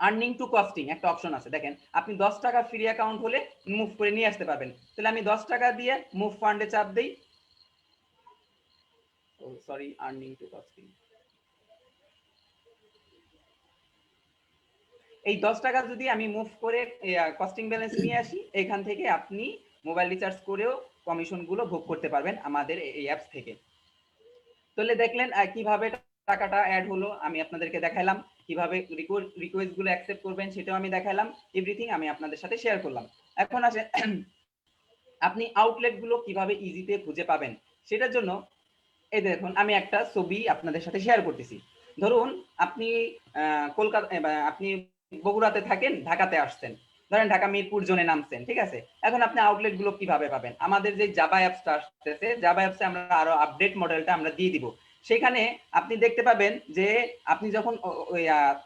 আর্নিং টু কস্টিং একটা অপশন আছে, দেখেন আপনি 10 টাকা ফ্রি অ্যাকাউন্ট হলে মুভ করে নিয়ে আসতে পারবেন। তাহলে আমি 10 টাকা দিয়ে মুভ ফান্ডে চাপ দেই, সরি আর্নিং টু কস্টিং, এই 10 টাকা যদি আমি মুভ করে কস্টিং ব্যালেন্স নিয়ে আসি, এখান থেকে আপনি মোবাইল রিচার্জ করেও কমিশন গুলো ভোগ করতে পারবেন আমাদের এই অ্যাপস থেকে। তাহলে দেখলেন কিভাবে টাকাটা অ্যাড হলো, আমি আপনাদেরকে দেখাইলাম। কিভাবে রিকোয়েস্ট গুলো অ্যাকসেপ্ট করবেন সেটাও আমি দেখাইলাম। এভরিথিং আমি আপনাদের সাথে শেয়ার করলাম। এখন আসে আপনি আউটলেট গুলো কিভাবে ইজিতে খুঁজে পাবেন, সেটার জন্য এই দেখুন আমি একটা ছবি আপনাদের সাথে শেয়ার করতেছি। ধরুন আপনি কলকাতা, আপনি বগুড়াতে থাকেন, ঢাকাতে আসছেন, ধরেন ঢাকা মিরপুর জোনে নামছেন, ঠিক আছে। এখন আপনি আউটলেট গুলো কিভাবে পাবেন, আমাদের যে জাভা অ্যাপসটা আসতেছে, জাভা অ্যাপসে আমরা আরো আপডেট মডেলটা আমরা দিয়ে দিব। সেখানে আপনি দেখতে পাবেন যে আপনি যখন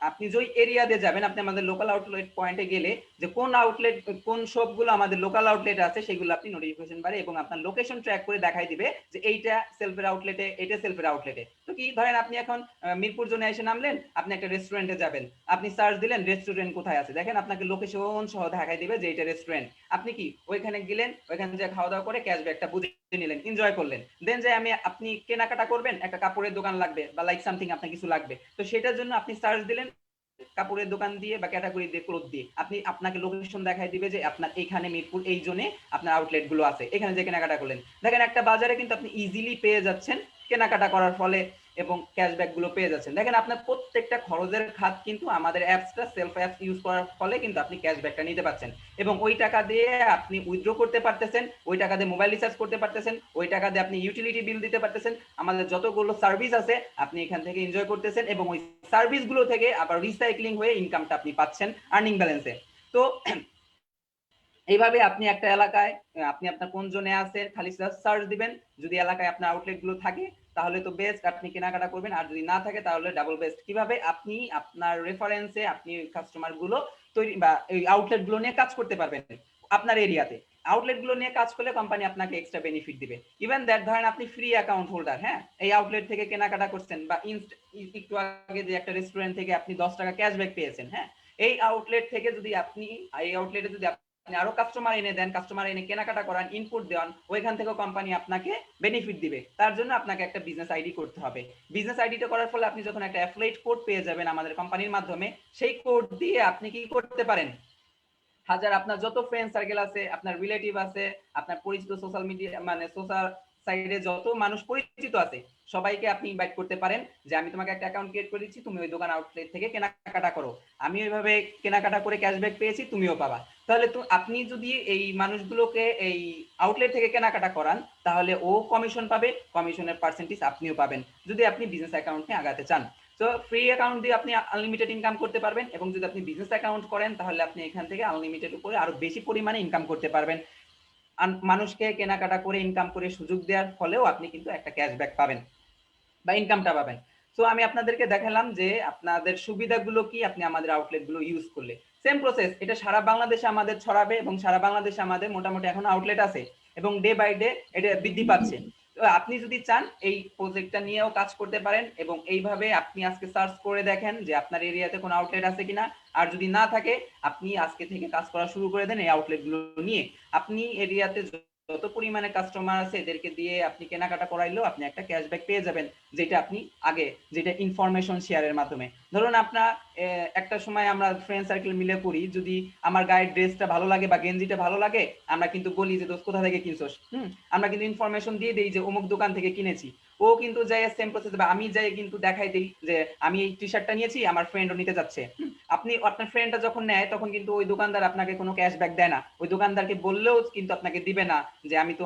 আপনি যেই এরিয়াতে যাবেন, আপনি আমাদের লোকাল আউটলেট পয়েন্টে গেলে যে কোন আউটলেট, কোন শপগুলো আমাদের লোকাল আউটলেট আছে সেগুলো আপনি নোটিফিকেশন বারে এবং আপনার লোকেশন ট্র্যাক করে দেখাই দিবে যে এইটা সেলফের আউটলেটে, এটা সেলফের আউটলেটে। তো কি ধরেন আপনি এখন মিরপুর জোনে এসে নামলেন, আপনি একটা রেস্টুরেন্টে যাবেন, আপনি সার্চ দিলেন রেস্টুরেন্ট কোথায় আছে, দেখেন আপনাকে লোকেশন সহ দেখাই দিবে যে এটা রেস্টুরেন্ট। আপনি কি ওইখানে গেলেন, ওইখানে যে খাওয়া দাওয়া করে ক্যাশব্যাকটা বুঝে নিলেন, এনজয় করলেন। দেন যে আপনি কেনাকাটা করবেন, একটা কাপড়ের দোকান লাগবে বা লাইক সামথিং আপনার কিছু লাগবে, তো সেটার জন্য আপনি সার্চ দিলেন কাপড়ের দোকান দিয়ে বা ক্যাটাগরি দিয়ে, ক্লোথ দিয়ে, আপনি আপনাকে লোকেশন দেখাই দিবে যে আপনার এখানে মিরপুর এই জোনে আপনার আউটলেট গুলো আছে, এখানে যে কেনাকাটা করলেন। দেখেন একটা বাজারে কিন্তু আপনি ইজিলি পেয়ে যাচ্ছেন কেনাকাটা করার ফলে এবং ক্যাশব্যাক গুলো পেয়ে যাচ্ছেন। দেখেন আপনার প্রত্যেকটা খরচের খাত কিন্তু আমাদের অ্যাপসটা সেলফ অ্যাপস ইউজ করার ফলে কিন্তু আপনি ক্যাশব্যাকটা নিতে পারছেন এবং ওই টাকা দিয়ে আপনি উইথড্র করতে পারতেছেন, ওই টাকা দিয়ে মোবাইল রিচার্জ করতে পারতেছেন, ওই টাকা দিয়ে আপনি ইউটিলিটি বিল দিতে পারতেছেন। আমাদের যতগুলো সার্ভিস আছে আপনি এখান থেকে এনজয় করতেছেন এবং ওই সার্ভিসগুলো থেকে আবার রিসাইক্লিং হয়ে ইনকামটা আপনি পাচ্ছেন আর্নিং ব্যালেন্সে। তো এইভাবে আপনি একটা এলাকায় আপনি আপনার কোন জোনে আছেন খালি সার্চ দিবেন, যদি এলাকায় আপনার আউটলেট গুলো থাকে তাহলে তো বেস্ট, আপনি কেনাকাটা করবেন, আর যদি না থাকে তাহলে ডাবল বেস্ট। কিভাবে আপনি আপনার রেফারেন্সে আপনি কাস্টমার গুলো তৈরি বা এই আউটলেট গুলো নিয়ে কাজ করতে পারবেন আপনার এরিয়াতে। আউটলেট গুলো নিয়ে কাজ করলে কোম্পানি আপনাকে এক্সট্রা বেনিফিট দিবে। ইভেন দ্যাট ধরেন আপনি ফ্রি অ্যাকাউন্ট হোল্ডার, হ্যাঁ, এই আউটলেট থেকে কেনাকাটা করছেন বা একটু আগে যে একটা রেস্টুরেন্ট থেকে আপনি 10 টাকা ক্যাশব্যাক পেয়েছেন, হ্যাঁ, এই আউটলেট থেকে যদি আপনি এই আউটলেটে যদি আপনি আরো কাস্টমার এনে দেন, কাস্টমার এনে কেনাকাটা করান, ইনপুট দেন, ওইখান থেকে কোম্পানি আপনাকে বেনিফিট দিবে। তার জন্য আপনাকে একটা বিজনেস আইডি করতে হবে। বিজনেস আইডিটা করার ফলে আপনি যখন একটা অ্যাফিলিয়েট কোড পেয়ে যাবেন আমাদের কোম্পানির মাধ্যমে, সেই কোড দিয়ে আপনি কি করতে পারেন, হাজার আপনার যত ফ্রেন্ড সার্কেল আছে, আপনার রিলেটিভ আছে, আপনার পরিচিত সোশ্যাল মিডিয়া মানে সোশ্যাল সাইডে যত মানুষ পরিচিত আছে সবাইকে আপনি ইনভাইট করতে পারেন যে আমি তোমাকে একটা অ্যাকাউন্ট ক্রিয়েট করে দিচ্ছি, তুমি ওই দোকান আউটলেট থেকে কেনাকাটা করো, আমি ওইভাবে কেনাকাটা করে ক্যাশব্যাক পেয়েছি, তুমিও পাবা। তাহলে তো আপনি যদি এই মানুষগুলোকে এই আউটলেট থেকে কেনাকাটা করান তাহলে ও কমিশন পাবে, কমিশনের পার্সেন্টেজ আপনিও পাবেন যদি আপনি বিজনেস অ্যাকাউন্ট নিয়ে আগাতে চান। তো ফ্রি অ্যাকাউন্ট দিয়ে আপনি আনলিমিটেড ইনকাম করতে পারবেন এবং যদি আপনি বিজনেস অ্যাকাউন্ট করেন তাহলে আপনি এখান থেকে আনলিমিটেড উপরে আরো বেশি পরিমাণে ইনকাম করতে পারবেন। মানুষকে কেনাকাটা করে ইনকাম করে সুযোগ দেওয়ার ফলেও আপনি কিন্তু একটা ক্যাশব্যাক পাবেন বা ইনকামটা পাবেন। সো আমি আপনাদেরকে দেখালাম যে আপনাদের সুবিধাগুলো কি আপনি আমাদের আউটলেট গুলো ইউজ করলে। সেম প্রসেস এটা সারা বাংলাদেশে আমাদের ছড়াবে এবং সারা বাংলাদেশে আমাদের মোটামুটি এখন আউটলেট আছে এবং ডে বাই ডে এটা বৃদ্ধি পাচ্ছে। তো আপনি যদি চান এই প্রজেক্টটা নিয়েও কাজ করতে পারেন এবং এইভাবে আপনি আজকে সার্চ করে দেখেন যে আপনার এরিয়াতে কোনো আউটলেট আছে কিনা, আর যদি না থাকে আপনি আজকে থেকে কাজ করা শুরু করে দেন এই আউটলেট গুলো নিয়ে। আপনি এরিয়াতে যত পরিমাণে কাস্টমার আছে এদেরকে দিয়ে আপনি কেনাকাটা করাইলেও আপনি একটা ক্যাশব্যাক পেয়ে যাবেন, যেটা আপনি আগে যেটা ইনফরমেশন শেয়ারের মাধ্যমে। ধরুন আপনার একটা সময় আমরা ফ্রেন্ড সার্কেল মিলে করি, যদি আমার গায়ের ড্রেসটা ভালো লাগে বা গেঞ্জিটা ভালো লাগে আমরা কিন্তু বলি যে দোস্ত কোথা থেকে কিনছস, আমরা কিন্তু ইনফরমেশন দিয়ে দিই যে অমুক দোকান থেকে কিনেছি। ও কিন্তু যাই সেম প্রসেস বা আমি যাই কিন্তু দেখাই দিই যে আমি এই টি শার্টটা নিয়েছি, আমার ফ্রেন্ডও নিতে যাচ্ছে। আপনি আপনার ফ্রেন্ডটা যখন নেয় তখন কিন্তু ওই দোকানদার আপনাকে কোনো ক্যাশব্যাক দেয় না, ওই দোকানদারকে বললেও কিন্তু আপনাকে দিবে না যে আমি তো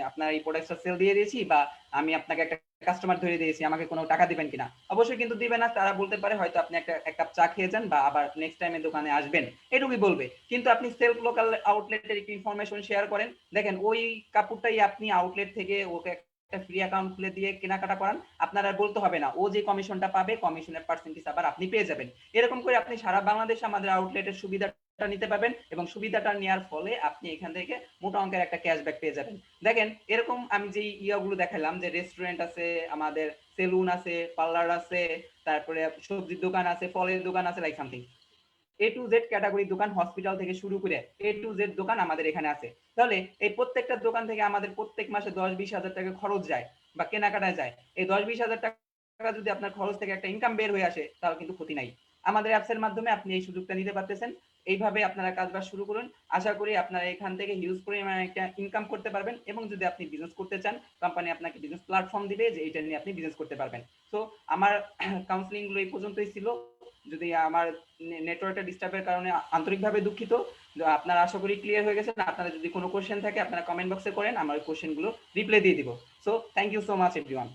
আপনার এই প্রোডাক্টটা সেল দিয়ে দিয়েছি বা আমি আপনাকে একটা কাস্টমার ধরে দিয়েছি, আমাকে কোনো টাকা দিবেন কিনা। অবশ্যই কিন্তু দিবে না, তারা বলতে পারে হয়তো আপনি একটা এক কাপ চা খেয়ে যান বা আবার নেক্সট টাইমে দোকানে আসবেন, এটুকুই বলবে। কিন্তু আপনি সেলফ লোকাল আউটলেটের একটি ইনফরমেশন শেয়ার করেন, দেখেন ওই কাপড়টাই আপনি আউটলেট থেকে ওকে একটা ফ্রি অ্যাকাউন্ট খুলে দিয়ে কেনাকাটা করান, আপনার আর বলতে হবে না, ও যে কমিশনটা পাবে কমিশনের পার্সেন্টেজ আবার আপনি পেয়ে যাবেন। এরকম করে আপনি সারা বাংলাদেশে আমাদের আউটলেটের সুবিধাটা নিতে পারবেন এবং সুবিধাটা নেওয়ার ফলে আপনি এখান থেকে মোটা অঙ্কের একটা ক্যাশব্যাক পেয়ে যাবেন। দেখেন এরকম আমি যে ইয়াগুলো দেখালাম যে রেস্টুরেন্ট আছে, আমাদের সেলুন আছে, পার্লার আছে, তারপরে সবজির দোকান আছে, ফলের দোকান আছে, like something A to Z category দোকান, হসপিটাল থেকে শুরু করে এ টু জেড দোকান আমাদের এখানে আছে। তাহলে এই প্রত্যেকটা দোকান থেকে আমাদের প্রত্যেক মাসে 10-20 হাজার টাকা খরচ যায় বা কেনাকাটায় যায়। এই 10-20 হাজার টাকা যদি আপনার খরচ থেকে একটা ইনকাম বের হয়ে আসে তাহলে কিন্তু ক্ষতি নাই। আমাদের অ্যাপসের মাধ্যমে আপনি এই সুযোগটা নিতে পারতেছেন। এইভাবে আপনারা কাজবাজ শুরু করুন, আশা করি আপনারা এখান থেকে হিউজ পরিমাণে একটা ইনকাম করতে পারবেন এবং যদি আপনি বিজনেস করতে চান কোম্পানি আপনাকে বিজনেস প্ল্যাটফর্ম দিবে যে এটা নিয়ে আপনি বিজনেস করতে পারবেন। তো আমার কাউন্সিলিং গুলো এই পর্যন্তই ছিল। যদি আমার নেটওয়ার্কটা ডিস্টার্বের কারণে আন্তরিকভাবে দুঃখিত। আপনারা আশা করি ক্লিয়ার হয়ে গেছেন। আপনারা যদি কোনো কোশ্চেন থাকে আপনারা কমেন্ট বক্সে করেন, আমার ওই কোশ্চেনগুলো রিপ্লাই দিয়ে দিব। So thank you so much everyone.